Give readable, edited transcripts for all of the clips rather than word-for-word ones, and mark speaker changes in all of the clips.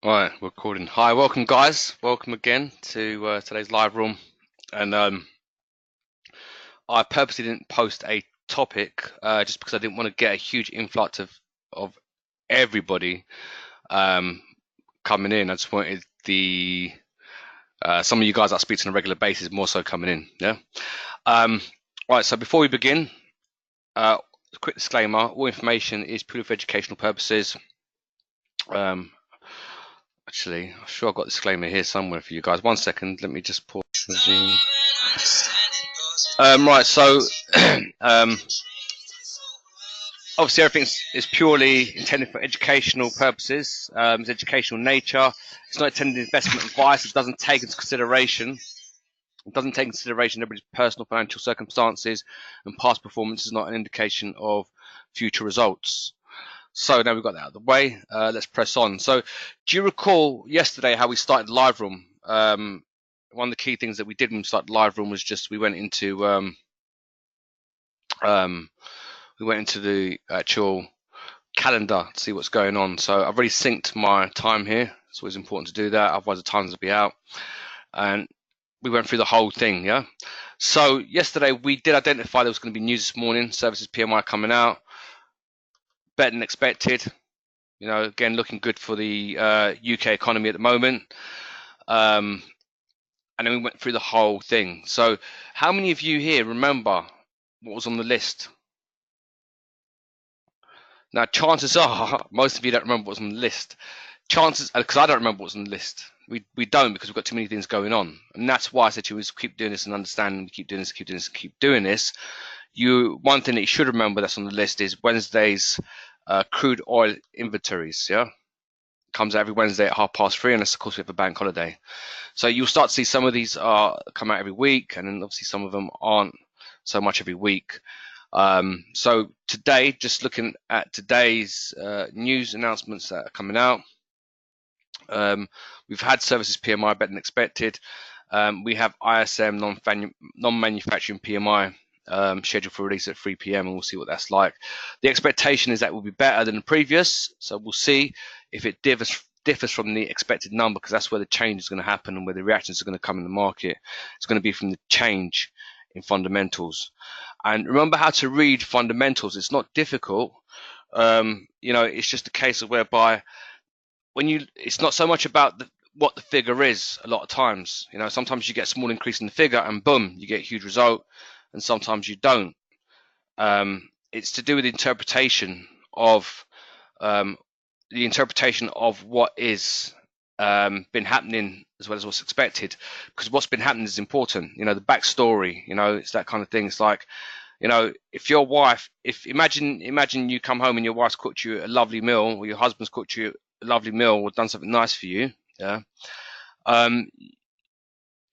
Speaker 1: Right, recording. Hi, welcome guys. Welcome again to today's live room. And I purposely didn't post a topic just because I didn't want to get a huge influx of everybody um, coming in. I just wanted the some of you guys that I speak to on a regular basis more so coming in. Yeah. Right. So before we begin, a quick disclaimer: all information is purely for educational purposes. Um, Actually, I'm sure I've got a disclaimer here somewhere for you guys. One second, let me just pause the Zoom. Right, so um, obviously everything is purely intended for educational purposes. It's educational nature. It's not intended investment advice. It doesn't take into consideration. It doesn't take into consideration everybody's personal financial circumstances, and past performance is not an indication of future results. So now we've got that out of the way. Let's press on. So, do you recall yesterday how we started the live room? One of the key things that we did when we started the live room was just we went into the actual calendar to see what's going on. So I've already synced my time here. It's always important to do that, otherwise the times will be out. And we went through the whole thing, yeah. So yesterday we did identify there was going to be news this morning. Services PMI coming out, better than expected. You know, again, looking good for the UK economy at the moment. And then we went through the whole thing. So how many of you here remember what was on the list? Now, chances are most of you don't remember what's on the list. Chances, because I don't remember what's on the list. We don't, because we've got too many things going on, and that's why I said to you is keep doing this and understand. Keep doing this, keep doing this, keep doing this. One thing that you should remember that's on the list is Wednesday's crude oil inventories. Yeah, comes out every Wednesday at 3:30, unless of course we have a bank holiday. So you'll start to see some of these come out every week, and then obviously some of them aren't so much every week. So today, just looking at today's news announcements that are coming out, we've had services PMI better than expected. We have ISM non-manufacturing PMI scheduled for release at 3 p.m. and we'll see what that's like. The expectation is that will be better than the previous, so we'll see if it differs from the expected number, because that's where the change is going to happen and where the reactions are going to come in the market. It's going to be from the change in fundamentals. And remember how to read fundamentals. It's not difficult. It's just a case of whereby it's not so much about what the figure is. A lot of times, sometimes you get a small increase in the figure and boom, you get a huge result, and sometimes you don't. It's to do with the interpretation of what is been happening as well as what's expected, because what's been happening is important. The backstory. It's that kind of thing. It's like, if your wife, imagine you come home and your wife's cooked you a lovely meal, or your husband's cooked you a lovely meal, or done something nice for you. Yeah.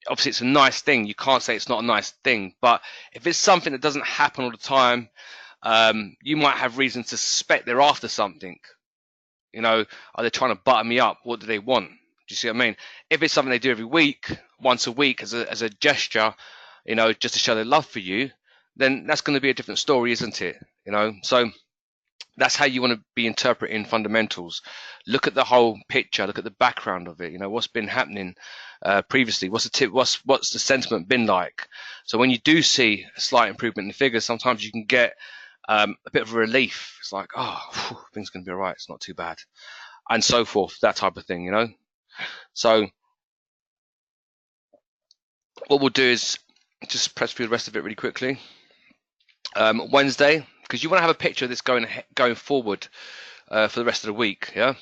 Speaker 1: Obviously, it's a nice thing. You can't say it's not a nice thing. But if it's something that doesn't happen all the time, you might have reason to suspect they're after something. Are they trying to butter me up? What do they want? Do you see what I mean? If it's something they do every week, once a week, as a gesture, just to show their love for you, then that's going to be a different story, isn't it? So that's how you want to be interpreting fundamentals. Look at the whole picture. Look at the background of it. What's been happening previously. What's the sentiment been like? So when you do see a slight improvement in the figures, sometimes you can get a bit of a relief. It's like, oh, whew, things are going to be all right. It's not too bad, and so forth. That type of thing. So what we'll do is just press through the rest of it really quickly. Wednesday, because you want to have a picture of this going forward for the rest of the week. Yeah.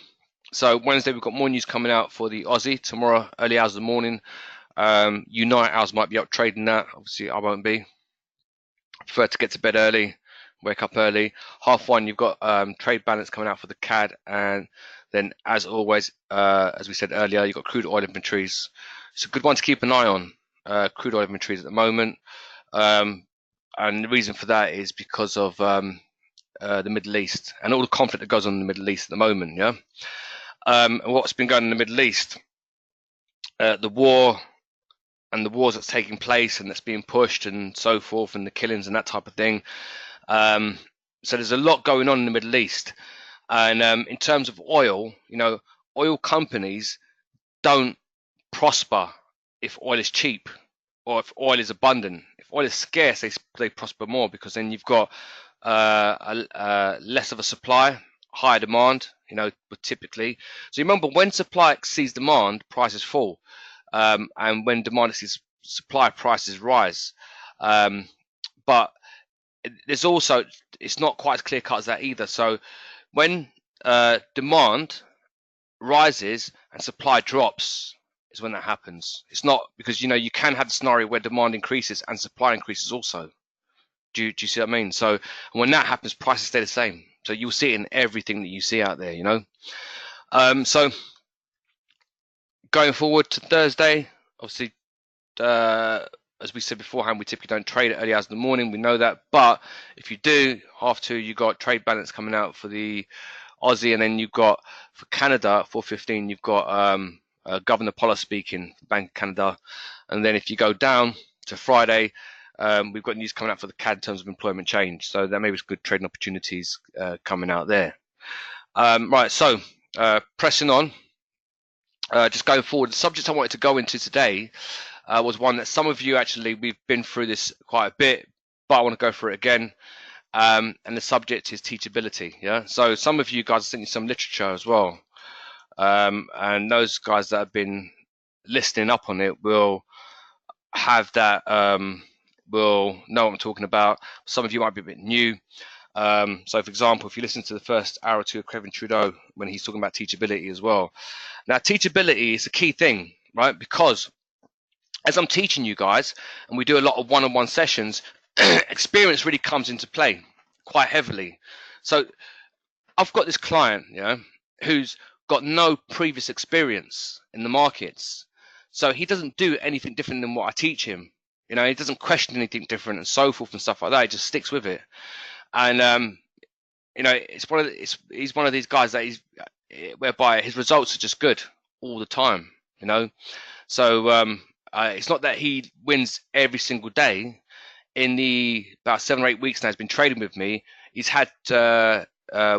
Speaker 1: So Wednesday we've got more news coming out for the Aussie. Tomorrow, early hours of the morning, Unite hours might be up trading that. Obviously, I won't be. I prefer to get to bed early, wake up early. 1:30, you've got trade balance coming out for the CAD, and then as always, as we said earlier, you've got crude oil inventories. It's a good one to keep an eye on. Crude oil inventories at the moment. And the reason for that is because of the Middle East and all the conflict that goes on in the Middle East at the moment. Yeah. And what's been going on in the Middle East, the war and the wars that's taking place and that's being pushed and so forth, and the killings and that type of thing. So there's a lot going on in the Middle East. And in terms of oil, oil companies don't prosper if oil is cheap or if oil is abundant. If oil is scarce, they prosper more, because then you've got less of a supply, higher demand, but typically. So you remember, when supply exceeds demand, prices fall. And when demand exceeds supply, prices rise. But there's also, it's not quite as clear cut as that either. So when demand rises and supply drops is when that happens. It's not, because you can have the scenario where demand increases and supply increases also. Do you see what I mean? So when that happens, prices stay the same. So you'll see it in everything that you see out there, So going forward to Thursday, obviously, as we said beforehand, we typically don't trade at early hours in the morning. We know that. But if you do, half two, you've got trade balance coming out for the Aussie, and then you've got for Canada 4:15, you've got Governor Pollard speaking, Bank of Canada, and then if you go down to Friday, we've got news coming out for the CAD in terms of employment change. So there may be good trading opportunities coming out there. Right, so pressing on, just going forward, the subject I wanted to go into today was one that some of you actually, we've been through this quite a bit, but I want to go through it again. And the subject is teachability. Yeah, so some of you guys sent you some literature as well, and those guys that have been listening up on it will have that, will know what I'm talking about. Some of you might be a bit new. So for example, if you listen to the first hour or two of Kevin Trudeau when he's talking about teachability as well. Now, teachability is a key thing, right? Because as I'm teaching you guys, and we do a lot of one-on-one sessions, experience really comes into play quite heavily. So I've got this client, who's got no previous experience in the markets. So he doesn't do anything different than what I teach him. He doesn't question anything different and so forth and stuff like that. He just sticks with it. And he's one of these guys that whereby his results are just good all the time. So it's not that he wins every single day. In the about 7 or 8 weeks now he's been trading with me, he's had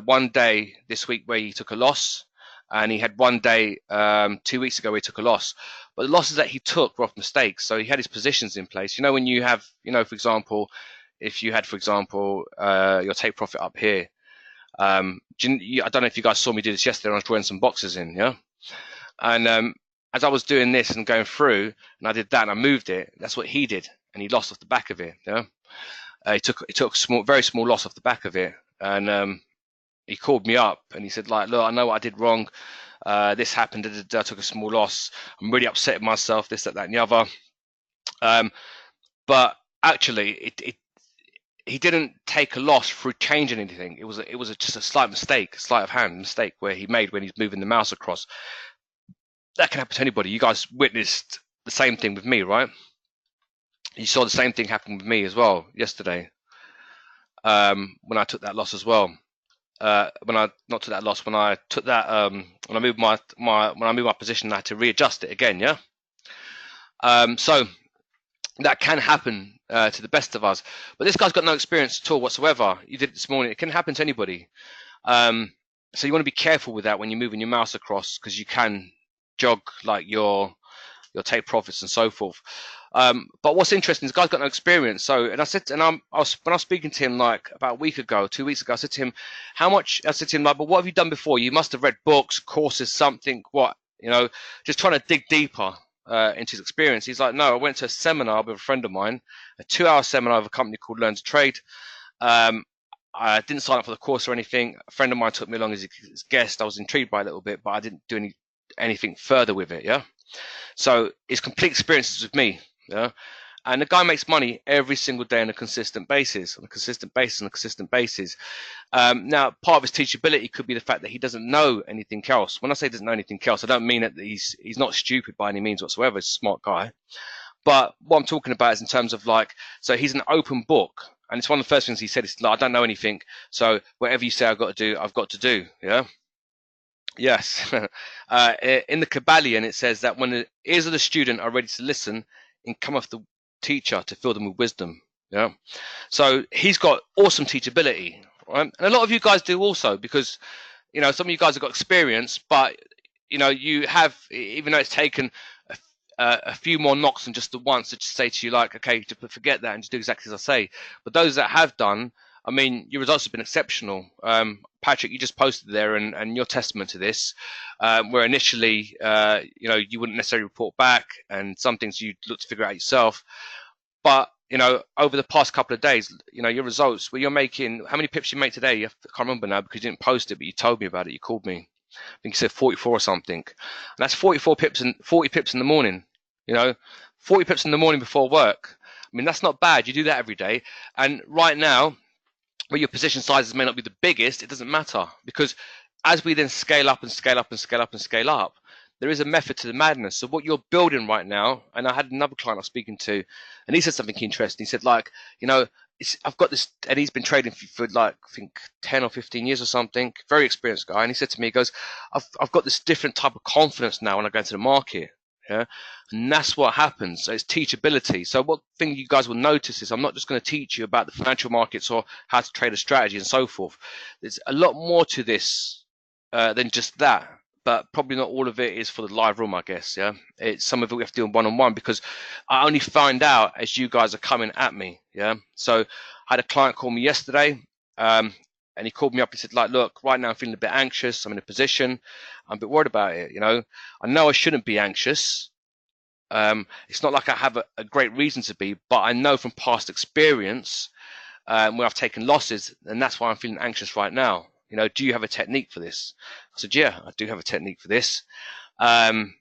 Speaker 1: one day this week where he took a loss, and he had one day 2 weeks ago where he took a loss. But the losses that he took were off mistakes. So he had his positions in place. When you have, for example, if you had, for example, your take profit up here, I don't know if you guys saw me do this yesterday. I was drawing some boxes in, and as I was doing this and going through, and I did that and I moved it, that's what he did, and he lost off the back of it. He took a very small loss off the back of it, and he called me up and he said, like, look, I know what I did wrong. This happened. I took a small loss. I'm really upset with myself. This, that, and the other. But actually, he didn't take a loss through changing anything. It was just a slight mistake, sleight of hand mistake where he made when he's moving the mouse across. That can happen to anybody. You guys witnessed the same thing with me, right? You saw the same thing happen with me as well yesterday, when I took that loss as well. When I moved my position, I had to readjust it again. So that can happen to the best of us. But this guy's got no experience at all whatsoever. You did it this morning. It can happen to anybody. So you want to be careful with that when you're moving your mouse across, because you can jog like your take profits and so forth. But what's interesting is the guy's got no experience. So, and I said, when I was speaking to him like about a week ago, 2 weeks ago, I said to him, but what have you done before? You must have read books, courses, something, just trying to dig deeper into his experience. He's like, no, I went to a seminar with a friend of mine, a 2-hour seminar of a company called Learn to Trade. I didn't sign up for the course or anything. A friend of mine took me along as his guest. I was intrigued by it a little bit, but I didn't do anything further with it. So his complete experience is with me. And the guy makes money every single day on a consistent basis. Now, part of his teachability could be the fact that he doesn't know anything else. When I say doesn't know anything else, I don't mean that he's not stupid by any means whatsoever. He's a smart guy. But what I'm talking about is in terms of so he's an open book. And it's one of the first things he said is, I don't know anything. So whatever you say I've got to do. Yes. In the Kabbalion, it says that when the ears of the student are ready to listen, in cometh the teacher to fill them with wisdom. So he's got awesome teachability, right? And a lot of you guys do also, because some of you guys have got experience, but you know, you have, even though it's taken a few more knocks than just the once to just say to you, like, okay, to forget that and just do exactly as I say. But those that have done, I mean, your results have been exceptional. Patrick, you just posted there, and you're testament to this, where initially, you know, you wouldn't necessarily report back, and some things you'd look to figure out yourself. But, you know, over the past couple of days, you know, your results, where you're making, how many pips you make today? I can't remember now because you didn't post it, but you told me about it. You called me. I think you said 44 or something. And that's 44 pips and 40 pips in the morning. You know, 40 pips in the morning before work. I mean, that's not bad. You do that every day. And right now, where your position sizes may not be the biggest, it doesn't matter, because as we then scale up and scale up and scale up and scale up, there is a method to the madness. So what you're building right now, and I had another client I was speaking to, and he said something interesting. He said, like, you know, I've got this, and he's been trading for like, I think 10 or 15 years or something, very experienced guy. And he said to me, he goes, I've got this different type of confidence now when I go into the market. Yeah, and that's what happens. So it's teachability. So what thing you guys will notice is I'm not just going to teach you about the financial markets or how to trade a strategy and so forth. There's a lot more to this than just that, but probably not all of it is for the live room, I guess. Yeah, it's some of it we have to do one-on-one, because I only find out as you guys are coming at me. Yeah, so I had a client call me yesterday, and he called me up. He said, like, look, right now I'm feeling a bit anxious. I'm in a position. I'm a bit worried about it. You know, I know I shouldn't be anxious. It's not like I have a great reason to be, but I know from past experience where I've taken losses, and that's why I'm feeling anxious right now. You know, do you have a technique for this? I said, yeah, I do have a technique for this. And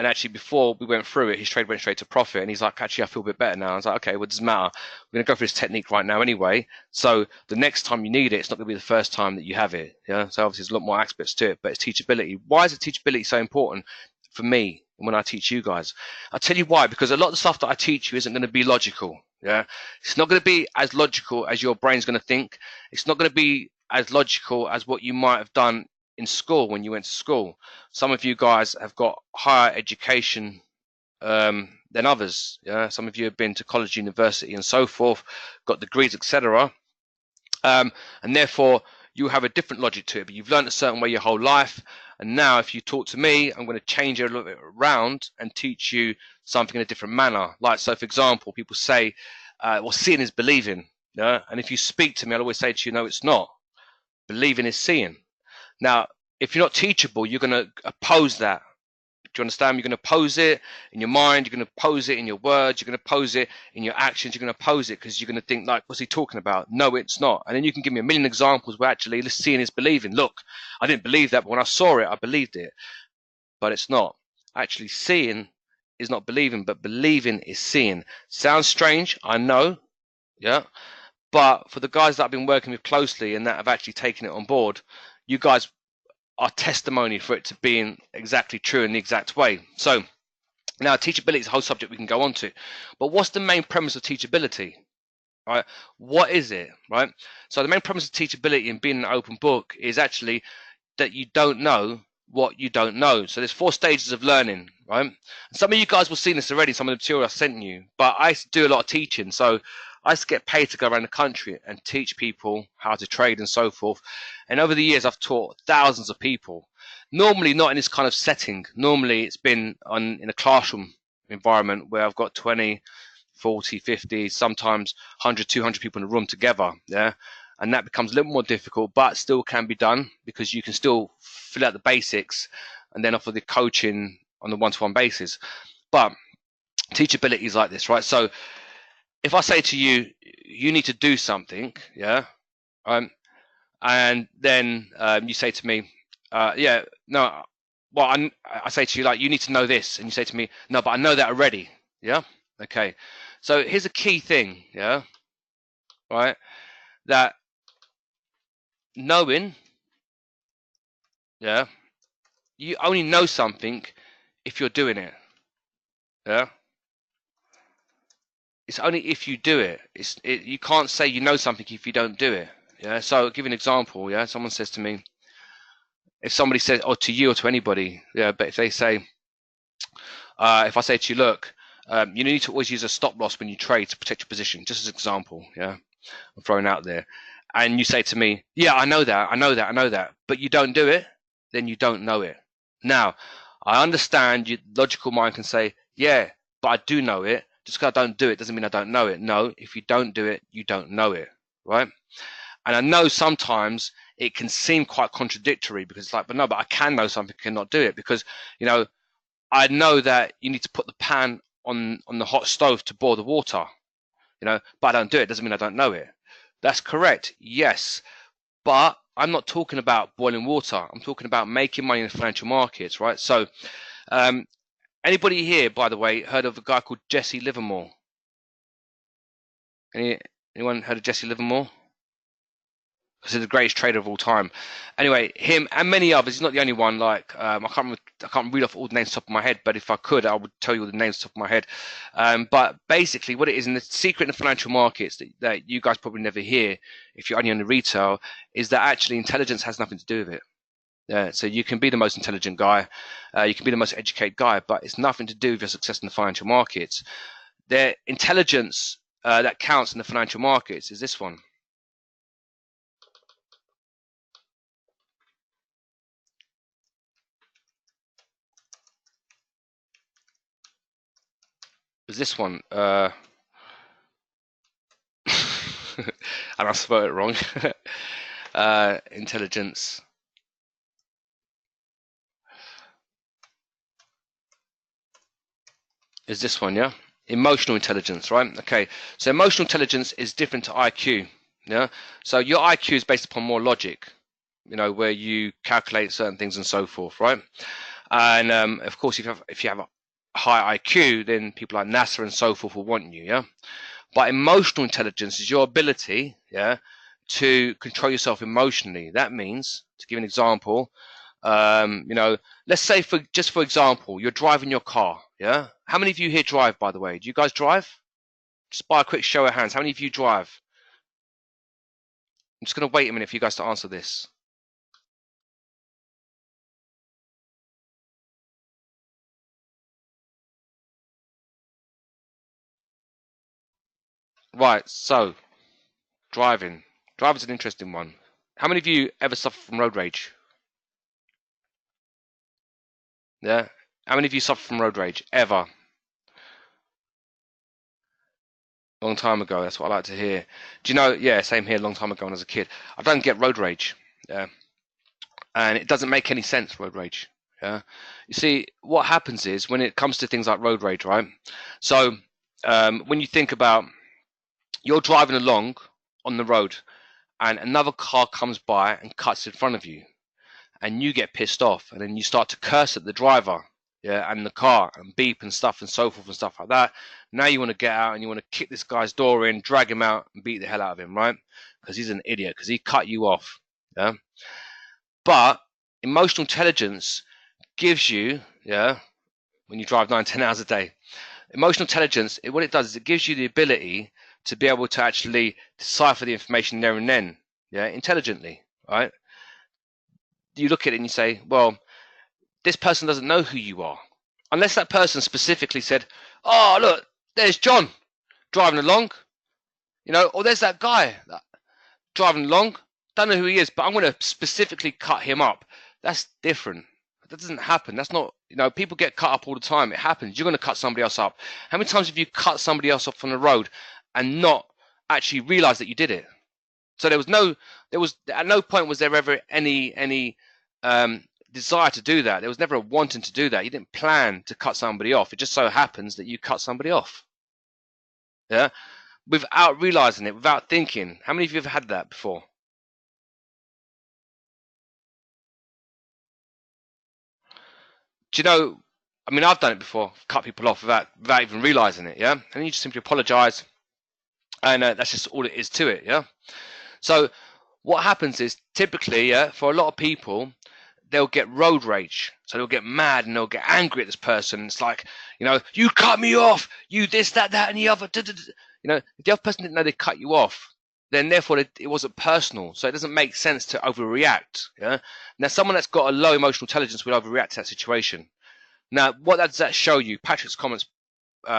Speaker 1: actually, before we went through it, his trade went straight to profit, and he's like, actually, I feel a bit better now. I was like, okay, well, it doesn't matter. We're going to go through this technique right now anyway. So the next time you need it, it's not going to be the first time that you have it. Yeah. So obviously, there's a lot more aspects to it, but it's teachability. Why is it teachability so important for me when I teach you guys? I'll tell you why, because a lot of the stuff that I teach you isn't going to be logical. Yeah. It's not going to be as logical as your brain's going to think. It's not going to be as logical as what you might have done in school when you went to school. Some of you guys have got higher education than others. Yeah, some of you have been to college, university, and so forth, got degrees, etc. And therefore, you have a different logic to it. But you've learned a certain way your whole life, and now, if you talk to me, I'm going to change it a little bit around and teach you something in a different manner. Like, so, for example, people say, "Well, seeing is believing." Yeah, and if you speak to me, I'll always say to you, "No, it's not. Believing is seeing." Now, if you're not teachable, you're going to oppose that. Do you understand? You're going to oppose it in your mind. You're going to oppose it in your words. You're going to oppose it in your actions. You're going to oppose it because you're going to think, like, what's he talking about? No, it's not. And then you can give me a million examples where actually seeing is believing. Look, I didn't believe that, but when I saw it, I believed it. But it's not. Actually, seeing is not believing, but believing is seeing. Sounds strange, I know. Yeah. But for the guys that I've been working with closely and that have actually taken it on board, you guys are testimony for it to being exactly true in the exact way. So now, teachability is a whole subject we can go on to, but what's the main premise of teachability? Right? What is it? Right? So the main premise of teachability in being an open book is actually that you don't know what you don't know. So there's 4 stages of learning, right? And some of you guys will have seen this already, some of the material I sent you, but I do a lot of teaching. So I just get paid to go around the country and teach people how to trade and so forth. And over the years, I've taught thousands of people. Normally not in this kind of setting. Normally it's been in a classroom environment where I've got 20, 40, 50, sometimes 100, 200 people in a room together. Yeah. And that becomes a little more difficult, but still can be done because you can still fill out the basics and then offer the coaching on the one-to-one basis. But teachability is like this, right? So if I say to you, you need to do something, yeah, and then you say to me, yeah, no, well, I say to you, like, you need to know this, and you say to me, no, but I know that already, yeah, okay. So here's a key thing, yeah, right, that knowing, yeah, you only know something if you're doing it, yeah. It's only if you do it. You can't say you know something if you don't do it. Yeah. So I'll give you an example. Yeah. Someone says to me, if somebody says, or to you or to anybody, yeah, but if they say, if I say to you, look, you need to always use a stop loss when you trade to protect your position, just as an example. Yeah. I'm throwing out there. And you say to me, yeah, I know that, but you don't do it. then you don't know it. Now, I understand your logical mind can say, yeah, but I do know it. Just because I don't do it doesn't mean I don't know it. No, if you don't do it, you don't know it, right? And I know sometimes it can seem quite contradictory because it's like, but no, but I can know something, cannot do it, because, you know, I know that you need to put the pan on the hot stove to boil the water, you know, but I don't do it. Doesn't mean I don't know it. That's correct. Yes. But I'm not talking about boiling water. I'm talking about making money in the financial markets, right? So, anybody here, by the way, heard of a guy called Jesse Livermore? Anyone heard of Jesse Livermore? Because he's the greatest trader of all time. Anyway, him and many others. He's not the only one. Like I can't read off all the names off the top of my head, but if I could, I would tell you all the names off the top of my head. But basically, what it is, and the secret in the financial markets that you guys probably never hear if you're only on the retail, is that actually intelligence has nothing to do with it. Yeah, so you can be the most intelligent guy, you can be the most educated guy, but it's nothing to do with your success in the financial markets. The intelligence that counts in the financial markets is this one. Is this one. And I spelled it wrong. Intelligence. Is this one, yeah? Emotional intelligence, right? Okay, so emotional intelligence is different to IQ, yeah? So your IQ is based upon more logic, you know, where you calculate certain things and so forth, right? And of course, if you have a high IQ, then people like NASA and so forth will want you, yeah? But emotional intelligence is your ability, yeah, to control yourself emotionally. That means, to give an example, you know, let's say for example, you're driving your car, yeah? How many of you here drive, by the way? Do you guys drive? Just by a quick show of hands, how many of you drive? I'm just going to wait a minute for you guys to answer this. Right, so driving. Driving's an interesting one. How many of you ever suffer from road rage? Yeah? How many of you suffer from road rage? Ever? Long time ago, that's what I like to hear. Do you know, yeah, same here, long time ago when I was a kid. I don't get road rage. Yeah. And it doesn't make any sense, road rage. Yeah. You see, what happens is when it comes to things like road rage, right? So when you think about you're driving along on the road and another car comes by and cuts in front of you and you get pissed off and then you start to curse at the driver, yeah, and the car and beep and stuff and so forth and stuff like that. Now you want to get out and you want to kick this guy's door in, drag him out and beat the hell out of him, right? Because he's an idiot, because he cut you off. Yeah. But emotional intelligence gives you, yeah, when you drive 9-10 hours a day, emotional intelligence, what it does is it gives you the ability to be able to actually decipher the information there and then, yeah, intelligently, right? You look at it and you say, well, this person doesn't know who you are. Unless that person specifically said, oh, look, there's John driving along, you know, or there's that guy driving along, don't know who he is, but I'm going to specifically cut him up. That's different. That doesn't happen. That's not, you know, people get cut up all the time. It happens. You're going to cut somebody else up. How many times have you cut somebody else off on the road and not actually realize that you did it? So there was at no point was there ever any desire to do that. There was never a wanting to do that. You didn't plan to cut somebody off. It just so happens that you cut somebody off. Yeah, without realizing it, without thinking. How many of you have had that before? Do you know? I mean, I've done it before. Cut people off without even realizing it. Yeah, and then you just simply apologize, and that's just all it is to it. Yeah. So what happens is typically, yeah, for a lot of people, they'll get road rage. So they'll get mad and they'll get angry at this person. It's like, you know, you cut me off, you this, that, and the other. You know, if the other person didn't know they cut you off, then therefore it wasn't personal. So it doesn't make sense to overreact. Yeah. Now, someone that's got a low emotional intelligence will overreact to that situation. Now, what does that show you? Patrick's comments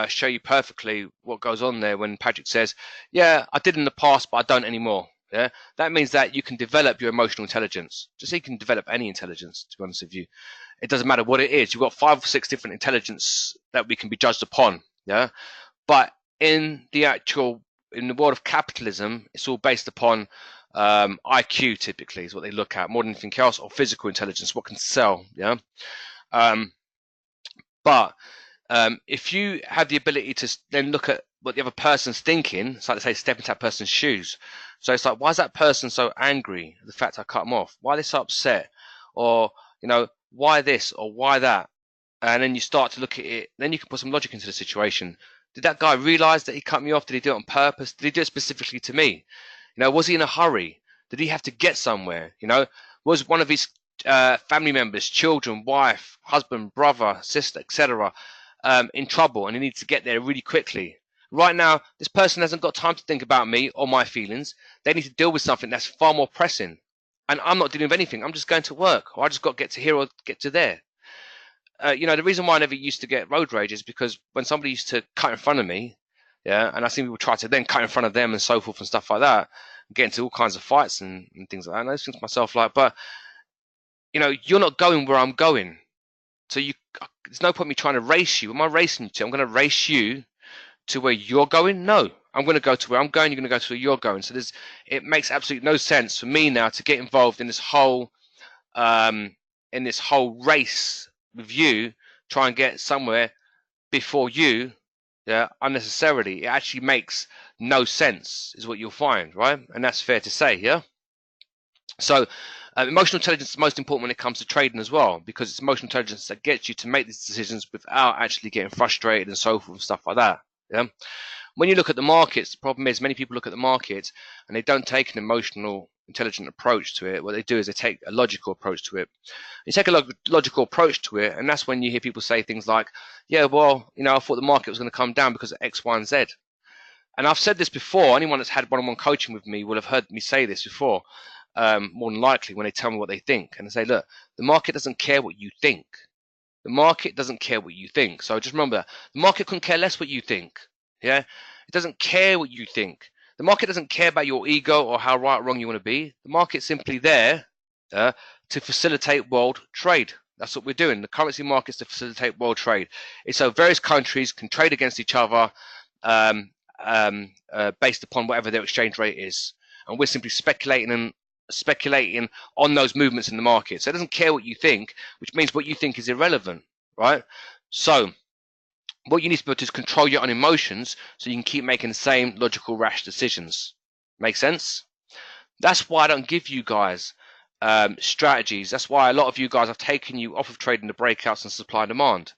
Speaker 1: show you perfectly what goes on there when Patrick says, yeah, I did in the past, but I don't anymore. Yeah, that means that you can develop your emotional intelligence. Just so you can develop any intelligence, to be honest with you. It doesn't matter what it is. You've got 5 or 6 different intelligence that we can be judged upon. Yeah, but in the world of capitalism, it's all based upon IQ. Typically, is what they look at more than anything else, or physical intelligence, what can sell. Yeah, um, but if you have the ability to then look at what the other person's thinking, it's like they say, step into that person's shoes. So it's like, why is that person so angry? The fact I cut them off. Why are they so upset? Or, why this or why that? And then you start to look at it. Then you can put some logic into the situation. Did that guy realize that he cut me off? Did he do it on purpose? Did he do it specifically to me? Was he in a hurry? Did he have to get somewhere? Was one of his family members, children, wife, husband, brother, sister, etc., in trouble and he needs to get there really quickly? Right now, this person hasn't got time to think about me or my feelings. They need to deal with something that's far more pressing. And I'm not dealing with anything. I'm just going to work, or I just got to get to here or get to there. The reason why I never used to get road rage is because when somebody used to cut in front of me, yeah, and I see people try to then cut in front of them and so forth and stuff like that, get into all kinds of fights and things like that. And I just think to myself, like, but you're not going where I'm going, so there's no point me trying to race you. Am I racing you to? I'm going to race you to where you're going? No, I'm going to go to where I'm going. You're going to go to where you're going. So it makes absolutely no sense for me now to get involved in this whole race with you, try and get somewhere before you, yeah, unnecessarily. It actually makes no sense, is what you'll find, right? And that's fair to say, yeah. So emotional intelligence is most important when it comes to trading as well, because it's emotional intelligence that gets you to make these decisions without actually getting frustrated and so forth and stuff like that. Yeah. When you look at the markets, the problem is many people look at the markets and they don't take an emotional, intelligent approach to it. What they do is they take a logical approach to it. You take a logical approach to it, and that's when you hear people say things like, yeah, well, I thought the market was going to come down because of X, Y, and Z. And I've said this before. Anyone that's had one-on-one coaching with me will have heard me say this before, more than likely, when they tell me what they think. And they say, look, the market doesn't care what you think. The market doesn't care what you think. So just remember that. The market couldn't care less what you think. Yeah? It doesn't care what you think. The market doesn't care about your ego or how right or wrong you want to be. The market's simply there to facilitate world trade. That's what we're doing. The currency market's to facilitate world trade. It's so various countries can trade against each other based upon whatever their exchange rate is. And we're simply speculating on those movements in the market. So it doesn't care what you think, which means what you think is irrelevant, right? So what you need to be able to do is control your own emotions so you can keep making the same logical, rash decisions. Make sense? That's why I don't give you guys strategies. That's why a lot of you guys have taken you off of trading the breakouts and supply and demand.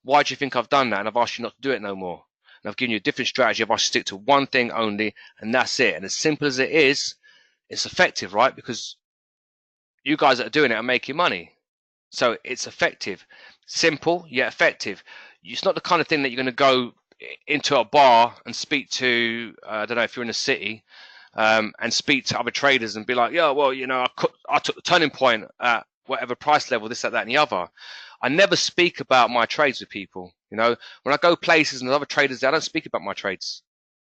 Speaker 1: Why do you think I've done that? And I've asked you not to do it no more. And I've given you a different strategy. I've asked you to stick to one thing only, and that's it. And as simple as it is, it's effective, right? Because you guys that are doing it are making money. So it's effective. Simple, yet effective. It's not the kind of thing that you're going to go into a bar and speak to, I don't know, if you're in a city, and speak to other traders and be like, yeah, well, I took the turning point at whatever price level, this, that, and the other. I never speak about my trades with people. When I go places and there's other traders, I don't speak about my trades.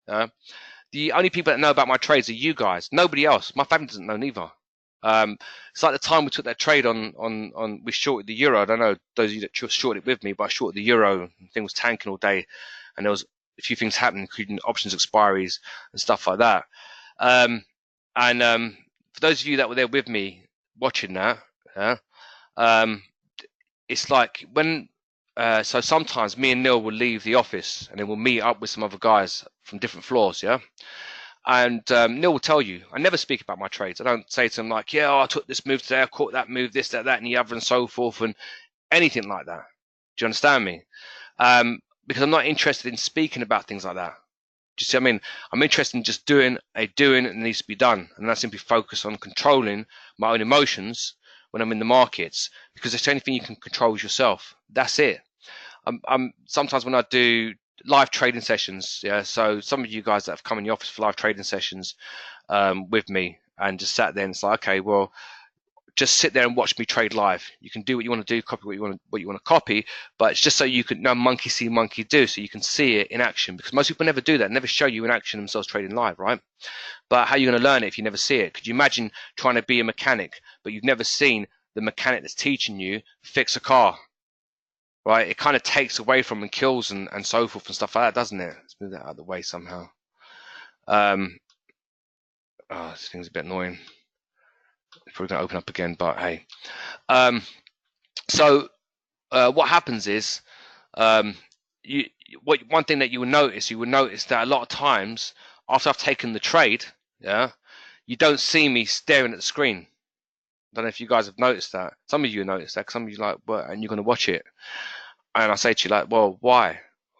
Speaker 1: The only people that know about my trades are you guys. Nobody else. My family doesn't know neither. It's like the time we took that trade on we shorted the euro. I don't know those of you that shorted it with me, but I shorted the euro. The thing was tanking all day, and there was a few things happening, including options expiries and stuff like that. For those of you that were there with me watching that, it's like when so sometimes me and Neil will leave the office and then we'll meet up with some other guys from different floors, yeah. And Neil will tell you, I never speak about my trades. I don't say to them like, yeah, I took this move today, I caught that move, this, that, and the other, and so forth, and anything like that. Do you understand me? Because I'm not interested in speaking about things like that. Do you see what I mean? I'm interested in just doing it needs to be done. And I simply focus on controlling my own emotions when I'm in the markets, because it's the only thing you can control is yourself. That's it. Sometimes when I do live trading sessions, yeah, so some of you guys that have come in the office for live trading sessions with me and just sat there and it's like, okay, well, just sit there and watch me trade live. You can do what you want to do, copy what you want to copy, but it's just so you can know monkey see, monkey do, so you can see it in action. Because most people never do that, never show you in action themselves trading live, right? But how are you going to learn it if you never see it? Could you imagine trying to be a mechanic, but you've never seen the mechanic that's teaching you fix a car, right? It kind of takes away from and kills and so forth and stuff like that, doesn't it? Let's move that out of the way somehow. Oh, this thing's a bit annoying. It's probably going to open up again, but hey. So what happens is, one thing that you will notice that a lot of times after I've taken the trade, yeah, you don't see me staring at the screen. I don't know if you guys have noticed that. Some of you noticed that. Some of you like, well, and you're going to watch it, and I say to you like, well, why?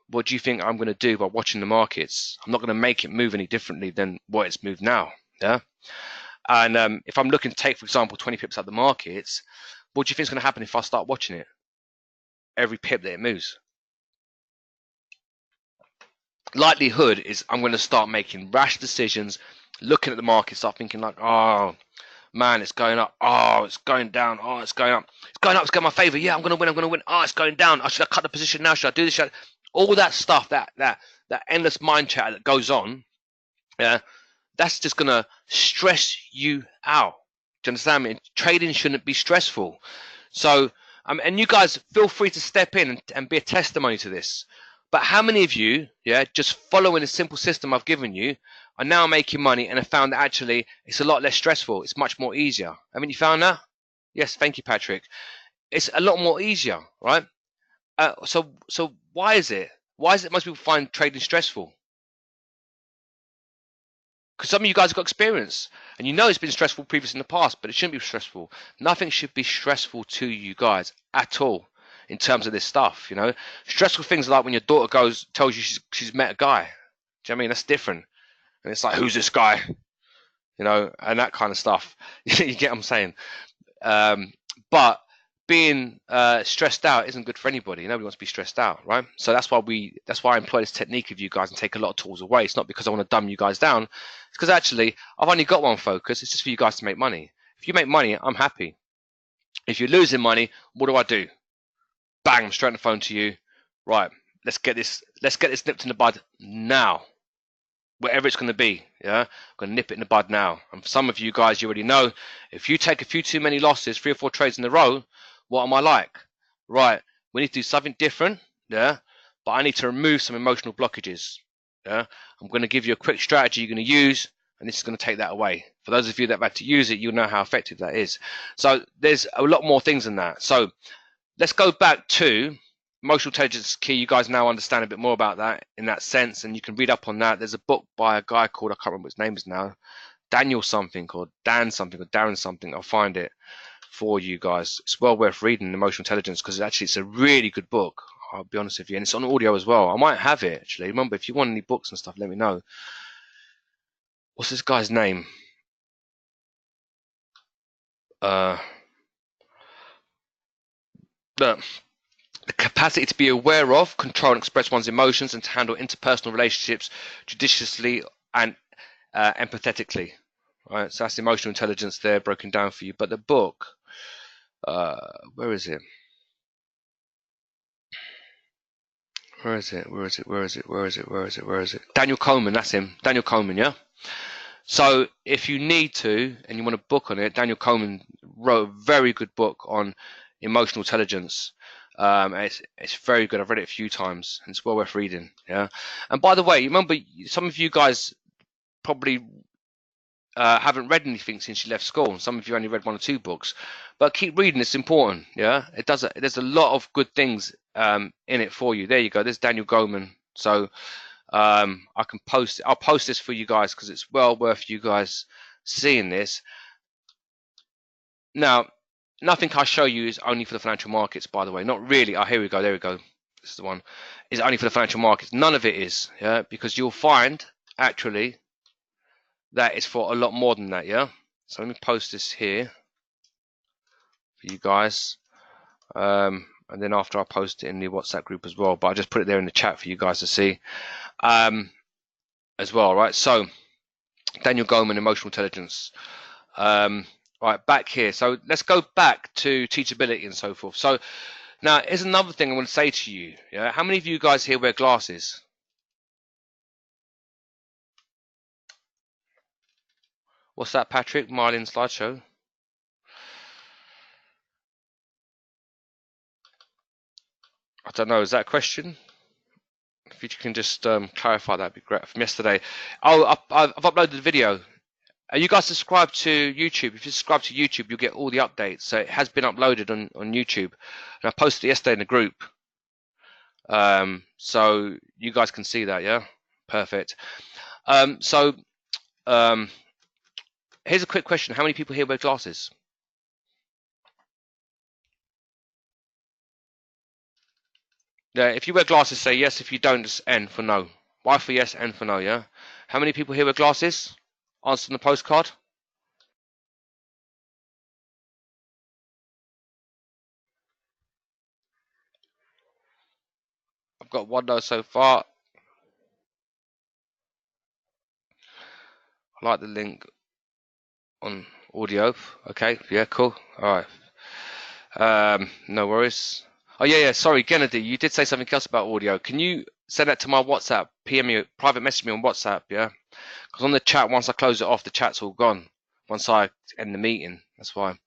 Speaker 1: What do you think I'm going to do by watching the markets? I'm not going to make it move any differently than what it's moved now, yeah. And if I'm looking to take, for example, 20 pips out of the markets, what do you think is going to happen if I start watching it? Every pip that it moves. Likelihood is I'm going to start making rash decisions, looking at the market, start thinking like, oh man, it's going up. Oh, it's going down. Oh, it's going up. It's going up. It's going my favor. Yeah, I'm going to win. Oh, it's going down. Should I cut the position now? Should I do this? All that stuff, that endless mind chatter that goes on, yeah, that's just going to stress you out. Do you understand me? Trading shouldn't be stressful. So, and you guys feel free to step in and be a testimony to this. But how many of you, yeah, just following a simple system I've given you, are now making money and have found that actually it's a lot less stressful. It's much more easier. Haven't you found that? Yes, thank you, Patrick. It's a lot more easier, right? So why is it? Why is it most people find trading stressful? Because some of you guys have got experience, and you know it's been stressful previously in the past, but it shouldn't be stressful. Nothing should be stressful to you guys at all in terms of this stuff. You know, stressful things like when your daughter tells you she's met a guy. Do you know what I mean? That's different. And it's like, who's this guy? You know, and that kind of stuff. You get what I'm saying? But being stressed out isn't good for anybody. Nobody wants to be stressed out, right? So that's why I employ this technique of you guys and take a lot of tools away. It's not because I want to dumb you guys down. It's because actually I've only got one focus. It's just for you guys to make money. If you make money, I'm happy. If you're losing money, what do? Bang, I'm straight on the phone to you. Right, let's get this nipped in the bud now. Whatever it's going to be, yeah, I'm going to nip it in the bud now. And for some of you guys, you already know, if you take a few too many losses, 3 or 4 trades in a row, what am I like? Right, we need to do something different, yeah, but I need to remove some emotional blockages, yeah. I'm going to give you a quick strategy you're going to use, and this is going to take that away. For those of you that have had to use it, you'll know how effective that is. So there's a lot more things than that. So let's go back to emotional intelligence is key. You guys now understand a bit more about that in that sense, and you can read up on that. There's a book by a guy called, I can't remember what his name is now, Daniel something or Dan something or Darren something. I'll find it for you guys. It's well worth reading, Emotional Intelligence, because actually it's a really good book. I'll be honest with you, and it's on audio as well. I might have it actually. Remember, if you want any books and stuff, let me know. What's this guy's name? The capacity to be aware of, control and express one's emotions, and to handle interpersonal relationships judiciously and empathetically. Right, so that's emotional intelligence there, broken down for you. But the book, where is it? Where is it? Daniel Coleman, that's him. Daniel Coleman, yeah? So if you need to, and you want a book on it, Daniel Coleman wrote a very good book on emotional intelligence. It's very good. I've read it a few times, and it's well worth reading. Yeah. And by the way, remember, some of you guys probably haven't read anything since you left school. Some of you only read 1 or 2 books, but keep reading. It's important. Yeah. There's a lot of good things in it for you. There you go. There's Daniel Goleman. So I can post it. I'll post this for you guys because it's well worth you guys seeing this. Now, nothing I show you is only for the financial markets, by the way. Not really. Oh, here we go. There we go. This is the one. It's only for the financial markets. None of it is, yeah, because you'll find actually that it's for a lot more than that, yeah. So let me post this here for you guys, and then after I post it in the WhatsApp group as well. But I just put it there in the chat for you guys to see, as well, right? So Daniel Goleman, Emotional Intelligence. Right, back here. So let's go back to teachability and so forth. So now here's another thing I want to say to you. Yeah, how many of you guys here wear glasses? What's that, Patrick? Marlin slideshow. I don't know. Is that a question? If you can just clarify, that'd be great. From yesterday. Oh, I've uploaded the video. Are you guys subscribed to YouTube? If you subscribe to YouTube, you'll get all the updates. So it has been uploaded on YouTube. And I posted it yesterday in the group. So you guys can see that, yeah? Perfect. So here's a quick question. How many people here wear glasses? Yeah, if you wear glasses, say yes. If you don't, just N for no. Y for yes, N for no, yeah? How many people here wear glasses? Answer on the postcard. I've got one no so far. I like the link on audio. Okay, yeah, cool. All right. No worries. Oh yeah. Sorry, Gennady, you did say something else about audio. Can you send that to my WhatsApp? PM me, private message me on WhatsApp, yeah? Because on the chat, once I close it off, the chat's all gone. Once I end the meeting, that's why.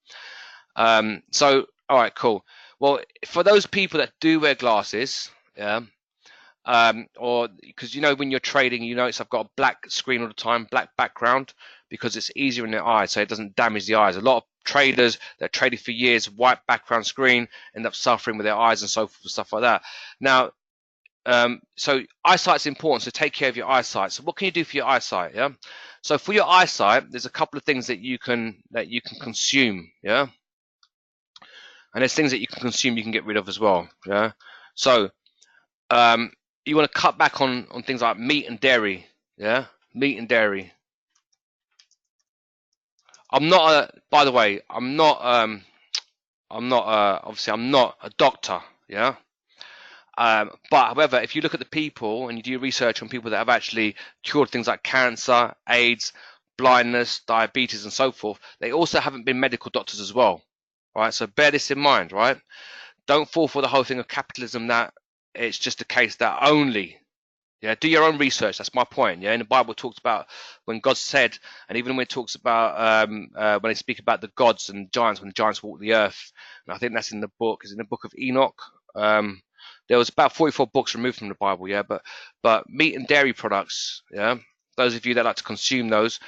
Speaker 1: So all right, cool. Well, for those people that do wear glasses, yeah, or because you know when you're trading, you notice I've got a black screen all the time, black background, because it's easier in the eyes, so it doesn't damage the eyes. A lot of traders that traded for years, white background screen, end up suffering with their eyes and so forth and stuff like that. Now, so eyesight's important, so take care of your eyesight. So what can you do for your eyesight? Yeah. So for your eyesight, there's a couple of things that you can consume. Yeah. And there's things that you can consume you can get rid of as well. Yeah. So you want to cut back on things like meat and dairy. Yeah, meat and dairy. I'm not by the way, obviously I'm not a doctor. Yeah. But however, if you look at the people and you do research on people that have actually cured things like cancer, AIDS, blindness, diabetes, and so forth, they also haven't been medical doctors as well. Right. So bear this in mind. Right. Don't fall for the whole thing of capitalism that it's just a case that only. Yeah, do your own research. That's my point. Yeah, in the Bible, it talks about when God said, and even when it talks about when they speak about the gods and giants, when the giants walked the earth, and I think that's in the book. Is in the book of Enoch. There was about 44 books removed from the Bible. Yeah, but meat and dairy products. Yeah, those of you that like to consume those,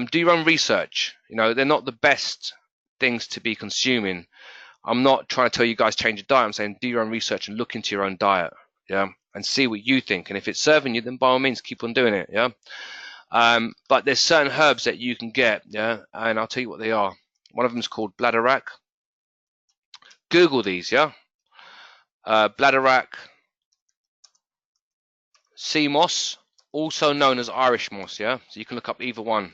Speaker 1: do your own research. You know, they're not the best things to be consuming. I'm not trying to tell you guys change your diet. I'm saying do your own research and look into your own diet. Yeah, and see what you think. And if it's serving you, then by all means keep on doing it. Yeah. But there's certain herbs that you can get. Yeah, and I'll tell you what they are. One of them is called bladderwrack. Google these. Yeah. Bladderwrack, sea moss, also known as Irish moss. Yeah. So you can look up either one,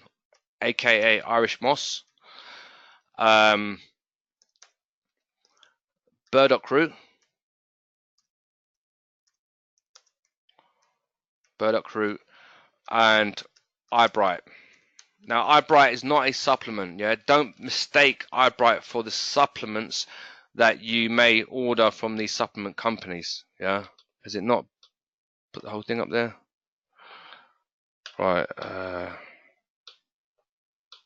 Speaker 1: aka Irish moss. Burdock root. Burdock root and eyebright. Now, eyebright is not a supplement. Yeah, don't mistake eyebright for the supplements that you may order from these supplement companies. Yeah, has it not put the whole thing up there? Right.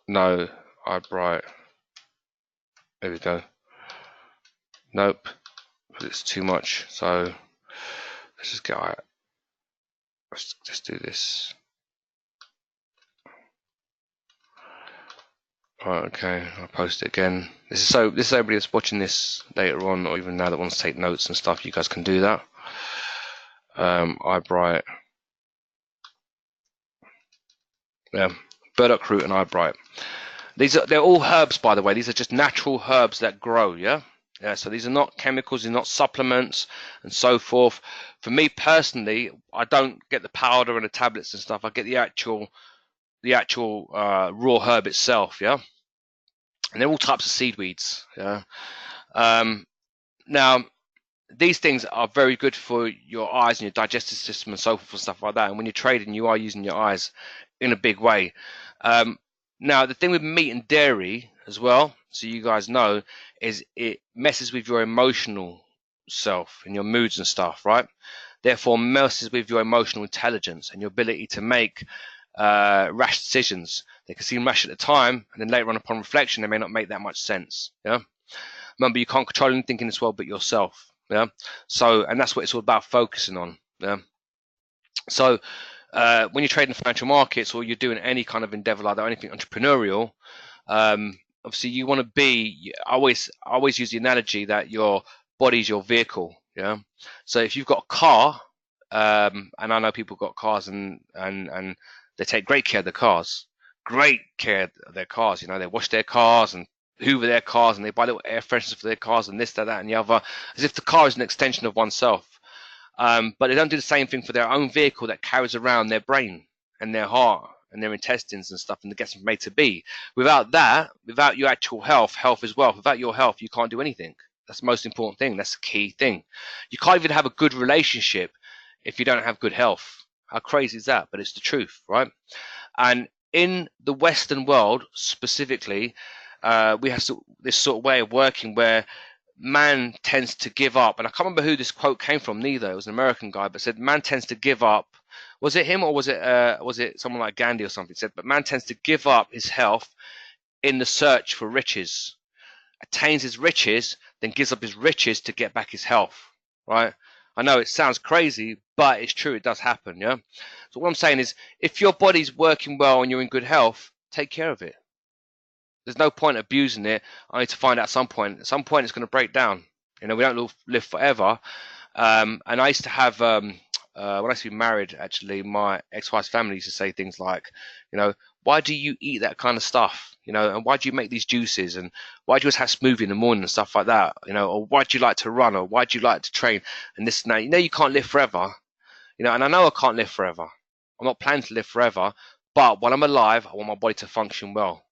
Speaker 1: No, eyebright. There we go. Nope, but it's too much. So let's just get. Let's just do this. Right, okay, I'll post it again. This is everybody that's watching this later on, or even now that wants to take notes and stuff. You guys can do that. Eyebright, yeah, burdock root and eyebright. They're all herbs, by the way. These are just natural herbs that grow. Yeah. So these are not chemicals, they're not supplements, and so forth. For me personally, I don't get the powder and the tablets and stuff. I get the actual raw herb itself. Yeah. And they're all types of seed weeds. Yeah. Now, these things are very good for your eyes and your digestive system and so forth and stuff like that. And when you're trading, you are using your eyes in a big way. Now, the thing with meat and dairy as well, so you guys know, is it messes with your emotional self and your moods and stuff, right? Therefore messes with your emotional intelligence and your ability to make rash decisions. They can seem rash at the time, and then later on upon reflection they may not make that much sense. Yeah, remember, you can't control anything in this world but yourself. Yeah, so, and that's what it's all about, focusing on. Yeah, so when you're trading financial markets, or you're doing any kind of endeavor like that, or anything entrepreneurial, obviously you want to be, I always use the analogy that your body's your vehicle. Yeah, so if you've got a car, and I know people got cars, and they take great care of their cars, you know, they wash their cars and hoover their cars, and they buy little air fresheners for their cars, and this, that, and the other, as if the car is an extension of oneself. But they don't do the same thing for their own vehicle that carries around their brain and their heart and their intestines and stuff, and gets them made to be. Without that, without your actual health is wealth. Without your health, you can't do anything. That's the most important thing. That's the key thing. You can't even have a good relationship if you don't have good health. How crazy is that? But it's the truth, right? And in the Western world specifically, we have this sort of way of working where man tends to give up. And I can't remember who this quote came from neither. It was an American guy, but said man tends to give up. Was it him, or was it someone like Gandhi or something? He said, but man tends to give up his health in the search for riches, attains his riches, then gives up his riches to get back his health, right? I know it sounds crazy, but it's true. It does happen. Yeah. So what I'm saying is, if your body's working well and you're in good health, take care of it. There's no point abusing it. I need to find out at some point. At some point, it's going to break down. You know, we don't live forever. And I used to have, when I used to be married, actually, my ex-wife's family used to say things like, you know, why do you eat that kind of stuff? You know, and why do you make these juices? And why do you always have smoothie in the morning and stuff like that? You know, or why do you like to run? Or why do you like to train? And this and that. You know, you can't live forever. You know, and I know I can't live forever. I'm not planning to live forever. But when I'm alive, I want my body to function well.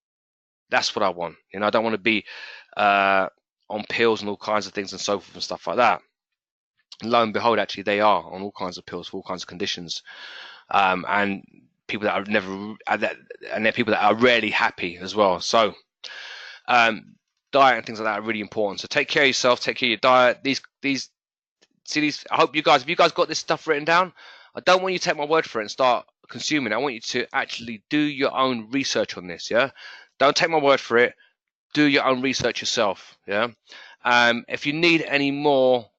Speaker 1: That's what I want. You know, I don't want to be on pills and all kinds of things and so forth and stuff like that. And lo and behold, actually, they are on all kinds of pills for all kinds of conditions. And people that are never, and they're people that are rarely happy as well. So, diet and things like that are really important. So take care of yourself, take care of your diet. These, I hope you guys, have you guys got this stuff written down? I don't want you to take my word for it and start consuming it. I want you to actually do your own research on this. Yeah. Don't take my word for it. Do your own research yourself. Yeah. If you need any more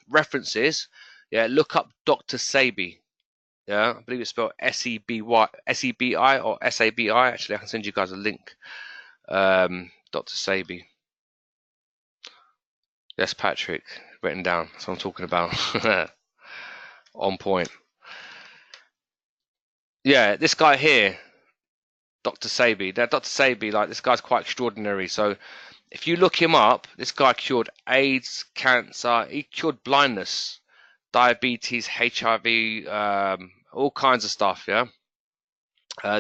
Speaker 1: references, yeah, look up Dr. Sebi. Yeah, I believe it's spelled S-E-B-I or S-A-B-I. Actually, I can send you guys a link. Dr. Sebi. Yes, Patrick, written down. That's what I'm talking about. On point. Yeah, this guy here, Dr. Sebi. Now, Dr. Sebi, like, this guy's quite extraordinary. So if you look him up, this guy cured AIDS, cancer, he cured blindness, diabetes, HIV, all kinds of stuff, yeah?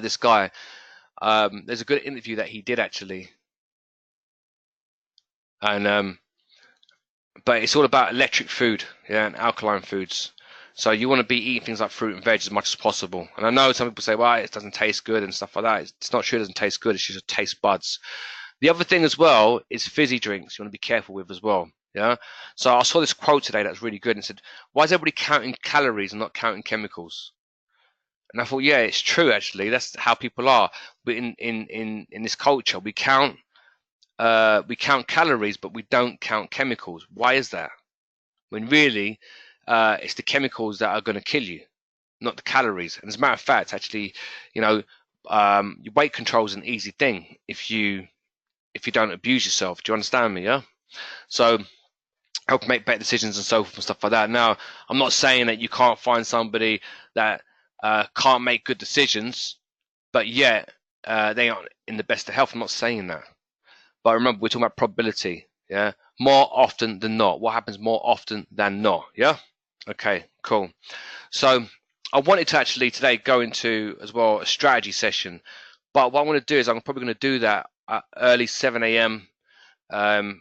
Speaker 1: This guy, there's a good interview that he did, actually. And but it's all about electric food, yeah, and alkaline foods. So you want to be eating things like fruit and veg as much as possible. And I know some people say, well, it doesn't taste good and stuff like that. It's not true it doesn't taste good. It's just taste buds. The other thing as well is fizzy drinks. You want to be careful with as well. Yeah. So I saw this quote today that's really good, and it said, why is everybody counting calories and not counting chemicals? And I thought, yeah, it's true, actually. That's how people are. But in this culture, we count calories, but we don't count chemicals. Why is that? When really, it's the chemicals that are going to kill you, not the calories. And as a matter of fact, actually, you know, your weight control is an easy thing if you don't abuse yourself. Do you understand me? Yeah. So help make better decisions and so forth and stuff like that. Now, I'm not saying that you can't find somebody that can't make good decisions, but yet they aren't in the best of health. I'm not saying that. But remember, we're talking about probability. Yeah. More often than not. What happens more often than not? Yeah. Okay, cool. So I wanted to actually today go into as well a strategy session, but what I want to do is I'm probably going to do that at early 7 a.m. And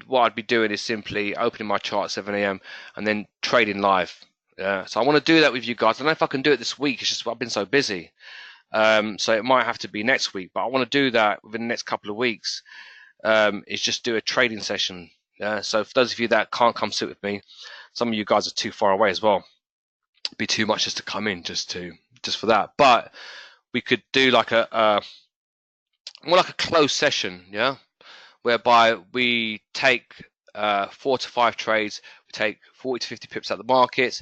Speaker 1: what I'd be doing is simply opening my chart at 7 a.m. and then trading live. So I want to do that with you guys. I don't know if I can do it this week. It's just I've been so busy. So it might have to be next week, but I want to do that within the next couple of weeks. Is just do a trading session. So for those of you that can't come sit with me, some of you guys are too far away as well. It'd be too much just to come in just for that. But we could do like a more like a closed session, yeah, whereby we take 4 to 5 trades, we take 40 to 50 pips out the markets,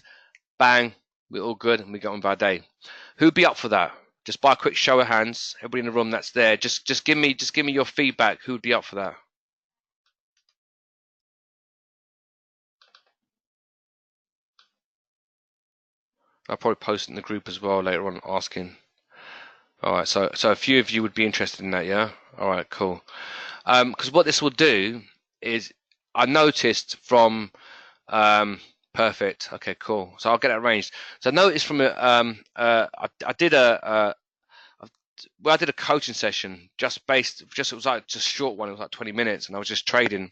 Speaker 1: bang, we're all good, and we get on with our day. Who'd be up for that? Just by a quick show of hands, everybody in the room that's there, just give me your feedback. Who'd be up for that? I'll probably post it in the group as well later on, asking. All right, so a few of you would be interested in that, yeah? All right, cool. Because what this will do is, I noticed from perfect. Okay, cool. So I'll get that arranged. So I noticed from I did I did a coaching session it was like just short one. It was like 20 minutes, and I was just trading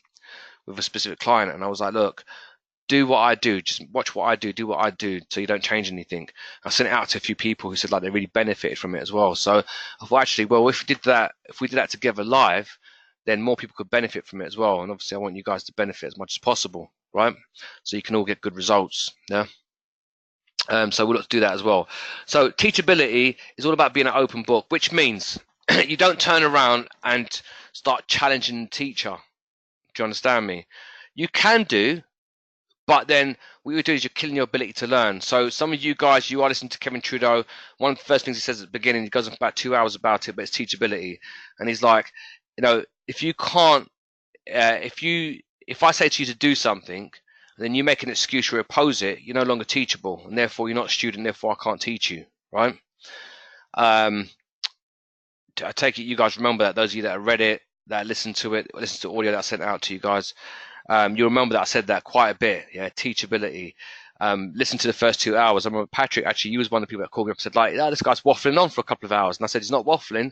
Speaker 1: with a specific client, and I was like, look, do what I do, just watch what I do what I do, so you don't change anything. I sent it out to a few people who said like they really benefited from it as well. So I thought, actually, well, if we did that together live, then more people could benefit from it as well. And obviously I want you guys to benefit as much as possible, right? So you can all get good results. Yeah. So we'll look to do that as well. So teachability is all about being an open book, which means you don't turn around and start challenging the teacher. Do you understand me? You can do, but then what you do is you're killing your ability to learn. So some of you guys, you are listening to Kevin Trudeau. One of the first things he says at the beginning, he goes on for about 2 hours about it, but it's teachability. And he's like, if you can't, if I say to you to do something, then you make an excuse or oppose it, you're no longer teachable, and therefore you're not a student, therefore I can't teach you, right? I take it you guys remember that, those of you that have read it, that listened to it, listened to audio that I sent out to you guys. You remember that I said that quite a bit, yeah, teachability. Listen to the first 2 hours. I remember Patrick, actually, you was one of the people that called me up and said, like, this guy's waffling on for a couple of hours. And I said, he's not waffling,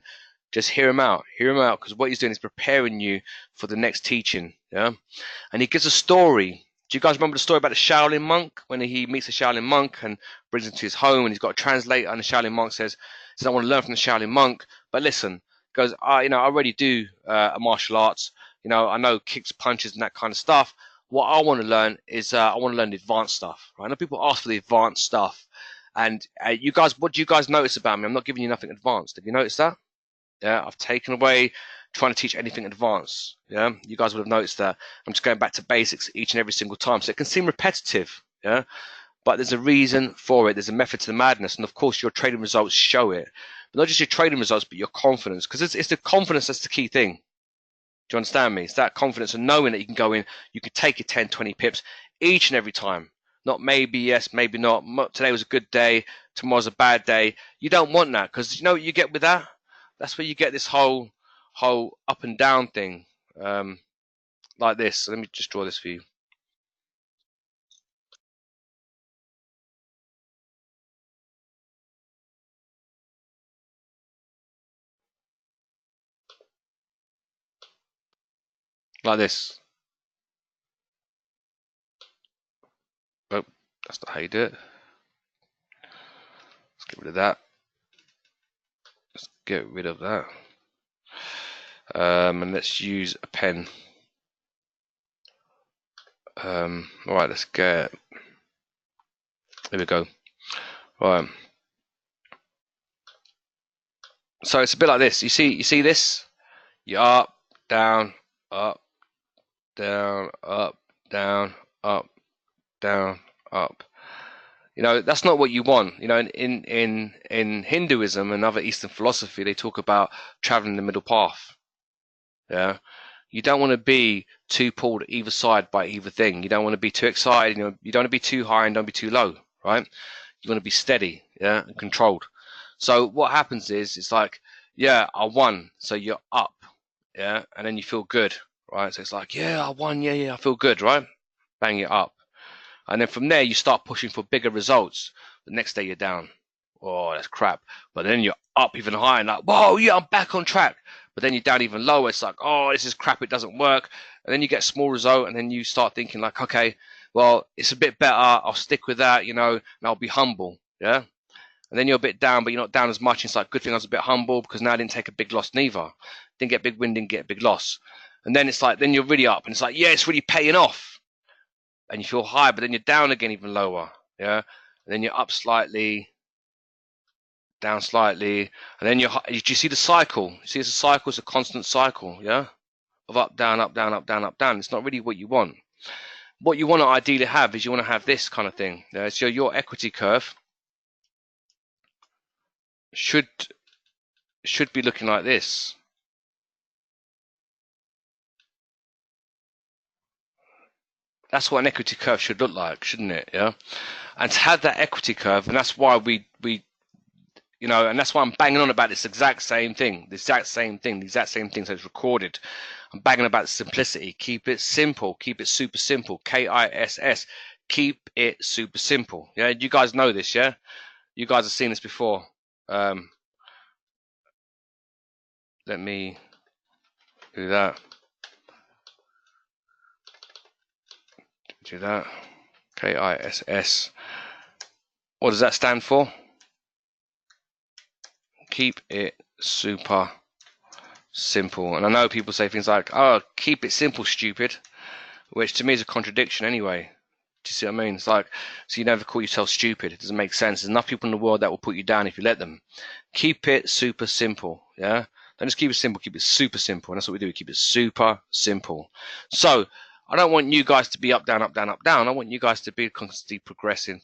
Speaker 1: just hear him out, because what he's doing is preparing you for the next teaching, yeah? And he gives a story. Do you guys remember the story about the Shaolin monk, when he meets the Shaolin monk and brings him to his home, and he's got a translator, and the Shaolin monk says, I want to learn from the Shaolin monk, but listen, goes, I already do martial arts. I know kicks, punches, and that kind of stuff. What I want to learn is I want to learn the advanced stuff. Right? I know people ask for the advanced stuff, and you guys, what do you guys notice about me? I'm not giving you nothing advanced. Have you noticed that? Yeah, I've taken away trying to teach anything advanced. Yeah, you guys would have noticed that. I'm just going back to basics each and every single time, so it can seem repetitive. Yeah, but there's a reason for it. There's a method to the madness, and of course, your trading results show it. But not just your trading results, but your confidence, because it's the confidence that's the key thing. Do you understand me? It's that confidence of knowing that you can go in, you can take your 10, 20 pips each and every time. Not maybe yes, maybe not. Today was a good day, tomorrow's a bad day. You don't want that, because you know what you get with that? That's where you get this whole up and down thing, like this. So let me just draw this for you. Like this. Oh, that's not how you do it. Let's get rid of that. Let's get rid of that. And let's use a pen. All right, let's get. There we go. All right. So it's a bit like this. You see this? You're up, down, up, down, up, down, up, down, up. That's not what you want. In Hinduism and other Eastern philosophy, they talk about traveling the middle path. Yeah. You don't want to be too pulled either side by either thing. You don't want to be too excited. You don't want to be too high and don't be too low, right? You want to be steady, yeah, and controlled. So what happens is, it's like, yeah, I won. So you're up, yeah, and then you feel good, right? So it's like, yeah, I won, yeah, I feel good, right? Bang, you're up. And then from there, you start pushing for bigger results. The next day, you're down. Oh, that's crap. But then you're up even higher and like, whoa, yeah, I'm back on track. But then you're down even lower. It's like, oh, this is crap. It doesn't work. And then you get a small result, and then you start thinking like, okay, well, it's a bit better. I'll stick with that, and I'll be humble. Yeah. and then you're a bit down, but you're not down as much. It's like, good thing I was a bit humble because now I didn't take a big loss neither. Didn't get a big win, didn't get a big loss. And then it's like, then you're really up, and it's like, yeah, it's really paying off, and you feel high, but then you're down again, even lower, yeah. And then you're up slightly, down slightly, and then do you see the cycle? You see, it's a cycle, it's a constant cycle, yeah, of up, down, up, down, up, down, up, down. It's not really what you want. What you want to ideally have is you want to have this kind of thing. Yeah? So your equity curve should be looking like this. That's what an equity curve should look like, shouldn't it? Yeah. And to have that equity curve, and that's why we you know, and that's why I'm banging on about this exact same thing, the exact same thing, so it's recorded. I'm banging about simplicity. Keep it simple. Keep it super simple. KISS. Keep it super simple. Yeah, you guys know this, yeah? You guys have seen this before. Let me do that. Do that. KISS. What does that stand for? Keep it super simple. And I know people say things like, oh, keep it simple, stupid, which to me is a contradiction anyway. Do you see what I mean? It's like, so you never call yourself stupid. It doesn't make sense. There's enough people in the world that will put you down if you let them. Keep it super simple, yeah? Don't just keep it simple, keep it super simple. And that's what we do. We keep it super simple. So I don't want you guys to be up, down, up, down, up, down. I want you guys to be constantly progressing,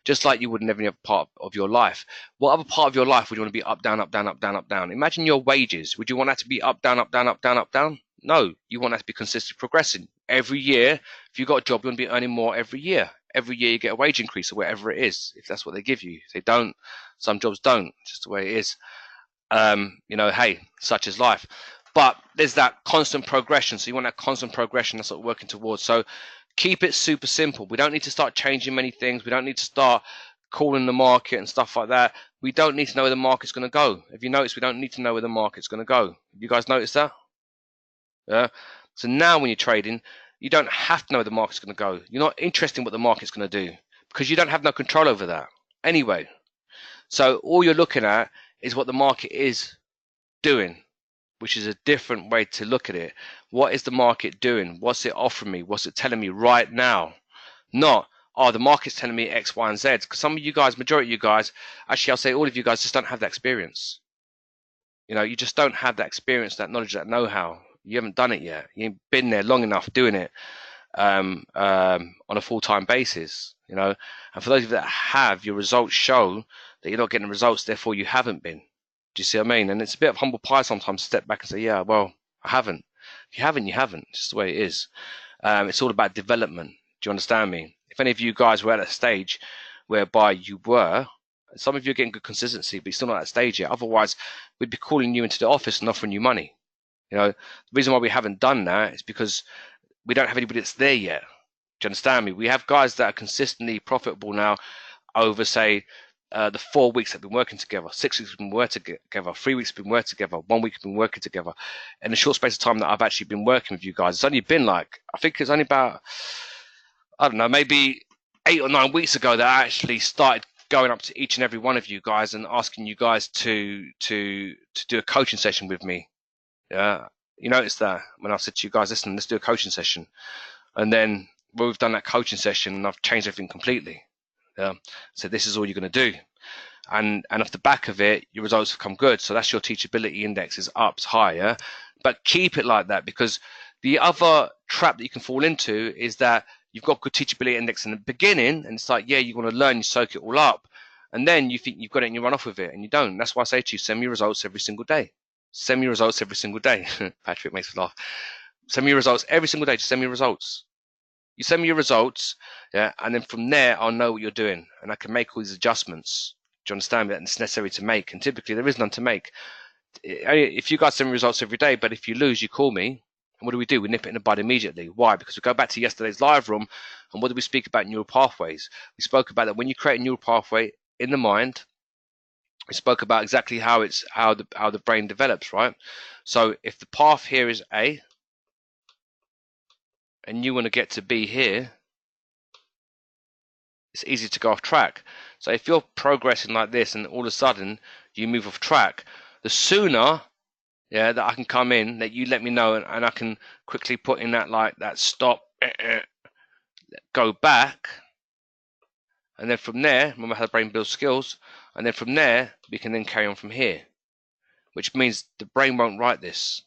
Speaker 1: just like you would in every other part of your life. What other part of your life would you want to be up, down, up, down, up, down, up, down? Imagine your wages. Would you want that to be up, down, up, down, up, down, up, down? No, you want that to be consistently progressing. Every year, if you've got a job, you want to be earning more every year. Every year you get a wage increase or whatever it is, if that's what they give you. If they don't, some jobs don't, just the way it is. You know, hey, such is life. But there's that constant progression. So you want that constant progression. That's what we're working towards. So keep it super simple. We don't need to start changing many things. We don't need to start calling the market and stuff like that. We don't need to know where the market's going to go. If you notice, we don't need to know where the market's going to go. You guys notice that? Yeah. So now when you're trading, you don't have to know where the market's going to go. You're not interested in what the market's going to do because you don't have no control over that anyway. So all you're looking at is what the market is doing, which is a different way to look at it. What is the market doing? What's it offering me? What's it telling me right now? Not, oh, the market's telling me X, Y, and Z. Because some of you guys, majority of you guys, actually I'll say all of you guys just don't have that experience. You know, you just don't have that experience, that knowledge, that know-how. You haven't done it yet. You ain't been there long enough doing it on a full-time basis, you know. And for those of you that have, your results show that you're not getting results, therefore you haven't been. Do you see what I mean? And it's a bit of humble pie sometimes to step back and say, yeah, well, I haven't. If you haven't, you haven't. It's just the way it is. It's all about development. Do you understand me? If any of you guys were at a stage whereby you were, some of you are getting good consistency, but you're still not at that stage yet. Otherwise, we'd be calling you into the office and offering you money. You know, the reason why we haven't done that is because we don't have anybody that's there yet. Do you understand me? We have guys that are consistently profitable now over, say, the 4 weeks that have been working together, 6 weeks have been working together, 3 weeks have been working together, 1 week have been working together. In the short space of time that I've actually been working with you guys, it's only been like, I think it's only about, I don't know, maybe 8 or 9 weeks ago that I actually started going up to each and every one of you guys and asking you guys to do a coaching session with me. Yeah, you noticed that when I said to you guys, listen, let's do a coaching session. And then when we've done that coaching session, and I've changed everything completely. So this is all you're going to do. And off the back of it, your results have come good. So that's your teachability index is up, it's higher. But keep it like that, because the other trap that you can fall into is that you've got good teachability index in the beginning, and it's like, yeah, you want to learn, you soak it all up, and then you think you've got it and you run off with it, and you don't. That's why I say to you, send me results every single day. Send me results every single day. Patrick makes me laugh. Send me your results every single day. Just send me results. You send me your results, yeah, and then from there I'll know what you're doing, and I can make all these adjustments. Do you understand that it's necessary to make? And typically there is none to make. If you guys send me results every day, but if you lose, you call me. And what do? We nip it in the bud immediately. Why? Because we go back to yesterday's live room, and what did we speak about? Neural pathways. We spoke about that when you create a neural pathway in the mind, we spoke about exactly how the brain develops, right? So if the path here is A, and you want to get to B here, it's easy to go off track. So if you're progressing like this and all of a sudden you move off track, the sooner that I can come in, that you let me know, and I can quickly put in that stop, go back, and then from there, remember how the brain builds skills, and then from there we can then carry on from here, which means the brain won't write this.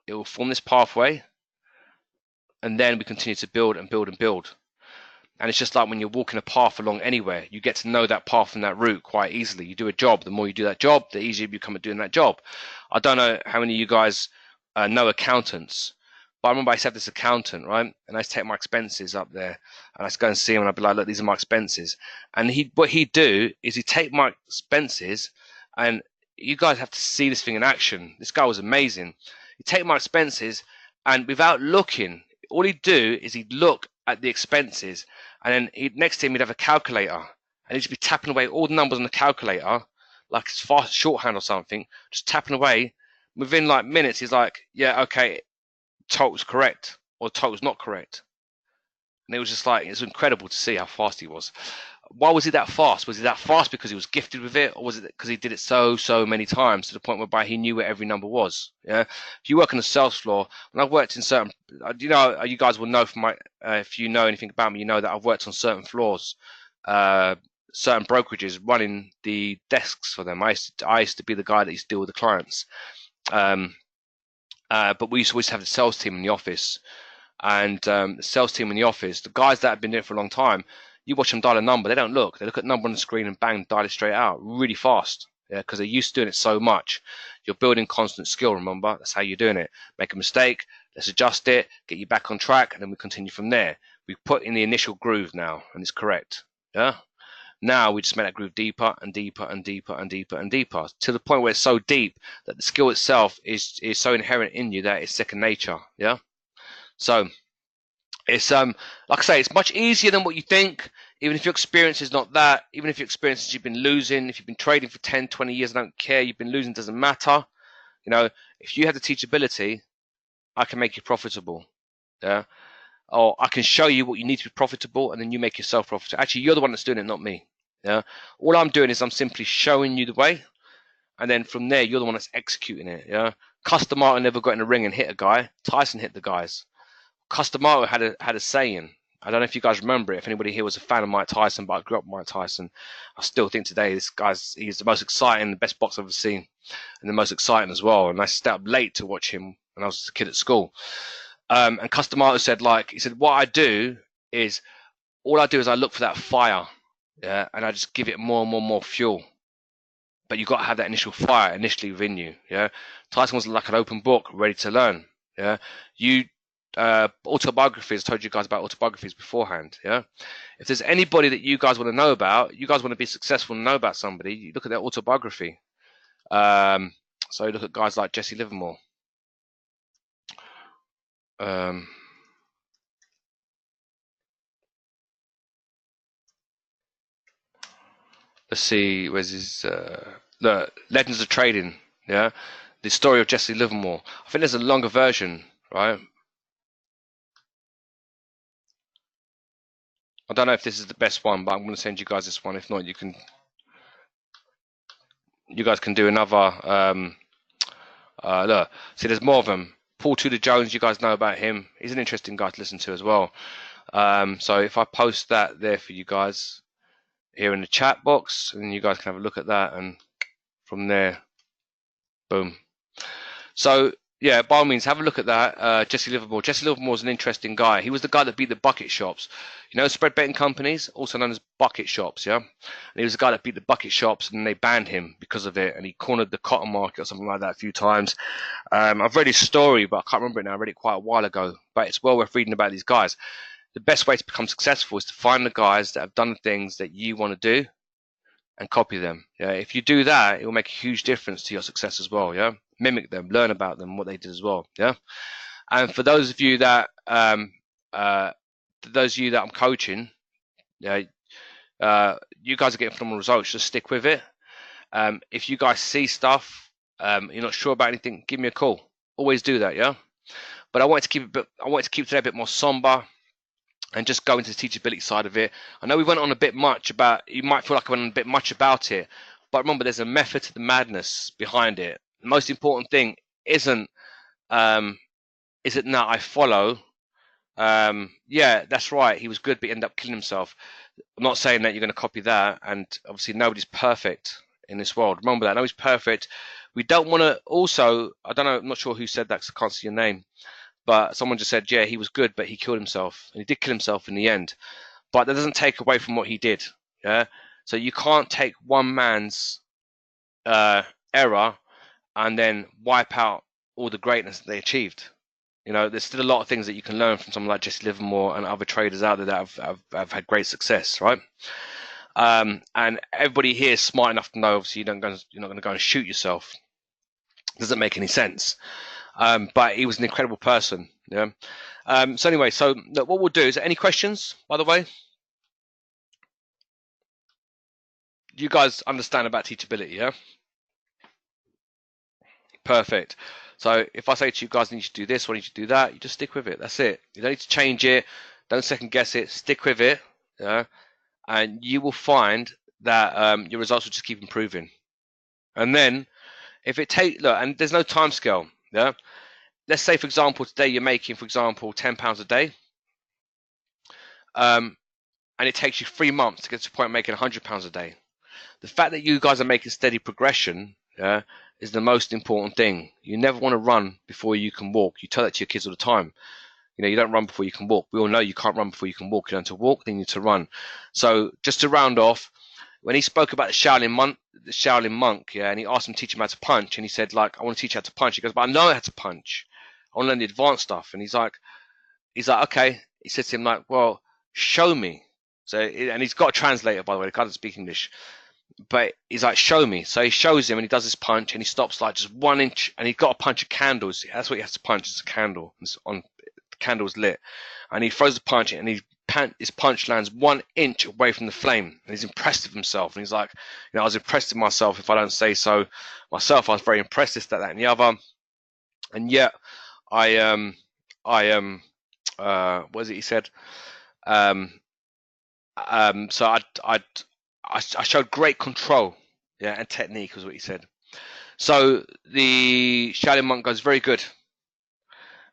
Speaker 1: It will form this pathway, and then we continue to build and build and build. And it's just like when you're walking a path along anywhere, you get to know that path and that route quite easily. You do a job, the more you do that job, the easier you become at doing that job. I don't know how many of you guys know accountants, but I remember I used to have this accountant, right? And I used to take my expenses up there, and I used to go and see him, and I'd be like, look, these are my expenses. And what he'd do is he'd take my expenses, and you guys have to see this thing in action. This guy was amazing. He'd take my expenses, and without looking, all he'd do is he'd look at the expenses, and then next to him he'd have a calculator, and he'd just be tapping away all the numbers on the calculator like it's fast shorthand or something, just tapping away. Within like minutes he's like, yeah, okay, total's correct, or total's not correct. And it was just like, it was incredible to see how fast he was. Why was he that fast? Was he that fast because he was gifted with it, or was it because he did it so many times to the point whereby he knew where every number was? Yeah. If you work on the sales floor, when I've worked in certain, you guys will know from my, if you know anything about me, you know that I've worked on certain floors, certain brokerages, running the desks for them. I used to be the guy that used to deal with the clients. But we used to always have the sales team in the office, and the sales team in the office, the guys that have been doing it for a long time. You watch them dial a number, they don't look. They look at the number on the screen and bang, dial it straight out really fast. Yeah, because they're used to doing it so much. You're building constant skill, remember? That's how you're doing it. Make a mistake, let's adjust it, get you back on track, and then we continue from there. We've put in the initial groove now, and it's correct. Yeah? Now we just make that groove deeper and deeper and deeper and deeper and deeper, to the point where it's so deep that the skill itself is so inherent in you that it's second nature. Yeah? So it's like I say, it's much easier than what you think. Even if your experience is not that, even if your experience is you've been losing, if you've been trading for 10, 20 years, I don't care, you've been losing, doesn't matter. If you have the teachability, I can make you profitable. Yeah. Or I can show you what you need to be profitable, and then you make yourself profitable. Actually, you're the one that's doing it, not me. Yeah. All I'm doing is I'm simply showing you the way, and then from there, you're the one that's executing it. Yeah. Custer Martin never got in the ring and hit a guy. Tyson hit the guys. Custer Martin had a saying. I don't know if you guys remember it. If anybody here was a fan of Mike Tyson, but I grew up with Mike Tyson. I still think today he's the most exciting, the best boxer I've ever seen, and the most exciting as well. And I stayed up late to watch him when I was a kid at school. And Custer Martin said, he said, what I do is, all I do is I look for that fire, yeah, and I just give it more and more fuel. But you've got to have that initial fire initially within you, yeah. Tyson was like an open book, ready to learn, yeah. Autobiographies, I told you guys about autobiographies beforehand, yeah. If there's anybody that you guys want to know about, you guys want to be successful and know about somebody, you look at their autobiography. So you look at guys like Jesse Livermore. Let's see, where's his the Legends of Trading, yeah, the story of Jesse Livermore. I think there's a longer version, right? I don't know if this is the best one, but I'm going to send you guys this one. If not, you guys can do another. Look, see, there's more of them. Paul Tudor Jones, you guys know about him. He's an interesting guy to listen to as well. So if I post that there for you guys here in the chat box, and you guys can have a look at that, and from there, boom. So yeah, by all means, have a look at that. Jesse Livermore. Jesse Livermore's an interesting guy. He was the guy that beat the bucket shops. Spread betting companies, also known as bucket shops, yeah? And he was the guy that beat the bucket shops, and they banned him because of it, and he cornered the cotton market or something like that a few times. I've read his story, but I can't remember it now. I read it quite a while ago, but it's well worth reading about these guys. The best way to become successful is to find the guys that have done the things that you want to do and copy them. Yeah, if you do that, it will make a huge difference to your success as well. Yeah, mimic them, learn about them, what they did as well. Yeah, and for those of you that I'm coaching, yeah, you guys are getting phenomenal results. Just stick with it. If you guys see stuff, you're not sure about anything, give me a call. Always do that. Yeah, but I want to keep today a bit more somber. and just go into the teachability side of it. I know we went on a bit much about, you might feel like I went on a bit much about it, but remember, there's a method to the madness behind it. The most important thing isn't, is it now I follow? Yeah, that's right. He was good, but he ended up killing himself. I'm not saying that you're going to copy that, and obviously nobody's perfect in this world. Remember that nobody's perfect. We don't want to. Also, I don't know. I'm not sure who said that because I can't see your name, but someone just said, yeah, he was good, but he killed himself, and he did kill himself in the end. But that doesn't take away from what he did. Yeah. So you can't take one man's error and then wipe out all the greatness that they achieved. You know, there's still a lot of things that you can learn from someone like Jesse Livermore and other traders out there that have had great success, right? And everybody here is smart enough to know, obviously, you're not going to go and shoot yourself. It doesn't make any sense. But he was an incredible person. Yeah. So anyway, so look, what we'll do is, any questions, by the way? You guys understand about teachability, yeah? Perfect. So if I say to you guys, I need you to do this, or I need you to do that, you just stick with it. That's it. You don't need to change it. Don't second guess it. Stick with it. Yeah. And you will find that your results will just keep improving. And then if it look, and there's no time scale. Yeah. Let's say, for example, today you're making, for example, £10 a day. And it takes you 3 months to get to the point of making £100 a day. The fact that you guys are making steady progression, yeah, is the most important thing. You never want to run before you can walk. You tell that to your kids all the time. You know, you don't run before you can walk. We all know you can't run before you can walk. You learn to walk, then you need to run. So just to round off, when he spoke about the Shaolin monk, yeah, and he asked him to teach him how to punch, and he said, like, I want to teach you how to punch. He goes, but I know how to punch. I want to learn the advanced stuff. And he's like, okay. He said to him, like, well, show me. So, and he's got a translator, by the way. The guy doesn't speak English. But he's like, show me. So he shows him, and he does his punch, and he stops like just 1 inch, and he's got a punch of candles. That's what he has to punch. It's a candle. It's on, the candle's lit, and he throws the punch, and his punch lands 1 inch away from the flame. And he's impressed with himself, and he's like, you know, I was impressed with myself, if I don't say so myself. I was very impressed, this, that, and the other. And yet, what was it he said? So I showed great control, yeah, and technique was what he said. So the Shaolin monk goes, very good.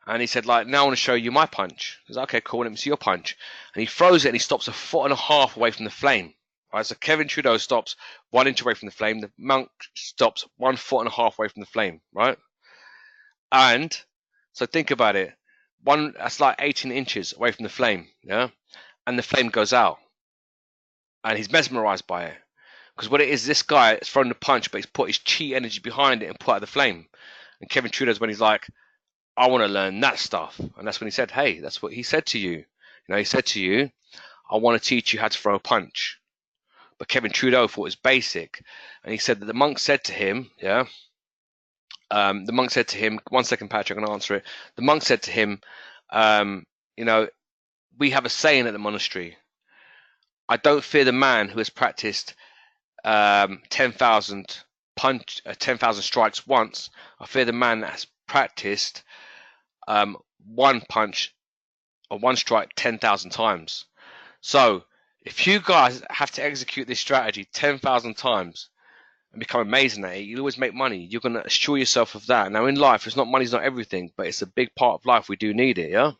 Speaker 1: And he said, like, now I want to show you my punch. He goes, okay, cool, let me see your punch. And he throws it, and he stops 1.5 feet away from the flame. Right, so Kevin Trudeau stops 1 inch away from the flame. The monk stops 1.5 feet away from the flame, right? And so think about it. That's like 18 inches away from the flame, yeah? And the flame goes out. And he's mesmerized by it. Because what it is, this guy has thrown the punch, but he's put his chi energy behind it and put out the flame. And Kevin Trudeau's when he's like, I want to learn that stuff. And that's when he said, hey, that's what he said to you. You know, he said to you, I want to teach you how to throw a punch. But Kevin Trudeau thought it was basic. And he said that the monk said to him, yeah, the monk said to him, 1 second, Patrick, I'm going to answer it. The monk said to him, you know, we have a saying at the monastery, I don't fear the man who has practiced 10,000 strikes once. I fear the man that has practiced one punch or one strike 10,000 times. So if you guys have to execute this strategy 10,000 times and become amazing at it, you'll always make money. You're going to assure yourself of that. Now in life, money's not everything, but it's a big part of life. We do need it, yeah?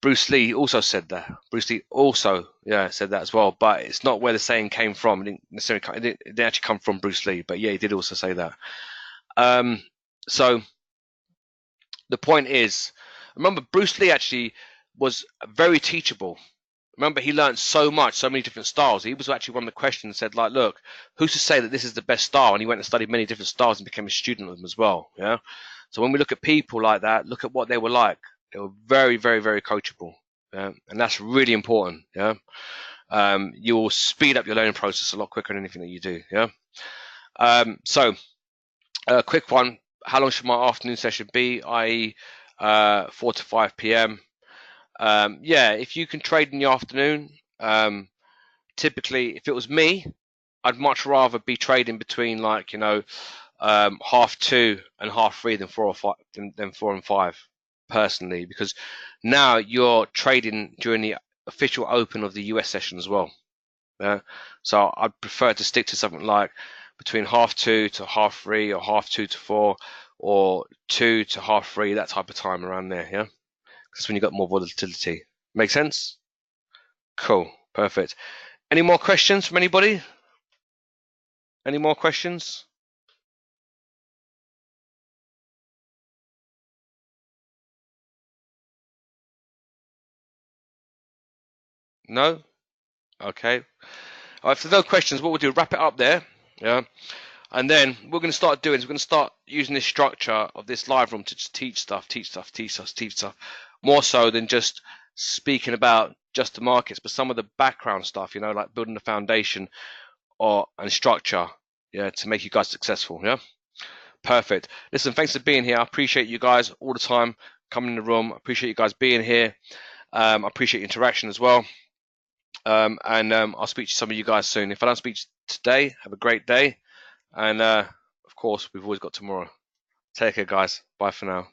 Speaker 1: Bruce Lee also said that. Bruce Lee also, said that as well. But it's not where the saying came from. It didn't actually come from Bruce Lee. But yeah, he did also say that. So the point is, remember, Bruce Lee actually was very teachable. Remember, he learned so much, so many different styles. He was actually one of the questions, said, like, look, who's to say that this is the best style? And he went and studied many different styles and became a student of them as well. Yeah. So when we look at people like that, look at what they were like. They were very, very, very coachable, yeah? And that's really important. Yeah, you will speed up your learning process a lot quicker than anything that you do. Yeah. So, a quick one: how long should my afternoon session be? I.e., 4 to 5 p.m. Yeah, if you can trade in the afternoon, typically, if it was me, I'd much rather be trading between 2:30 and 3:30 than 4 and 5. personally, because now you're trading during the official open of the US session as well. Yeah, so I'd prefer to stick to something like between 2:30 to 3:30, or 2:30 to 4, or 2 to 3:30, that type of time around there. Yeah, that's when you got more volatility. Make sense? Cool, perfect. Any more questions from anybody? Any more questions? No? Okay. All right, if there's no questions, what we'll do, wrap it up there. Yeah. And then what we're going to start doing is we're going to start using this structure of this live room to just teach stuff, more so than just speaking about just the markets, but some of the background stuff, you know, like building the foundation and structure, yeah, to make you guys successful. Yeah. Perfect. Listen, thanks for being here. I appreciate you guys all the time coming in the room. I appreciate you guys being here. I appreciate interaction as well. I'll speak to some of you guys soon. If I don't speak today, have a great day. And of course, we've always got tomorrow. Take care, guys. Bye for now.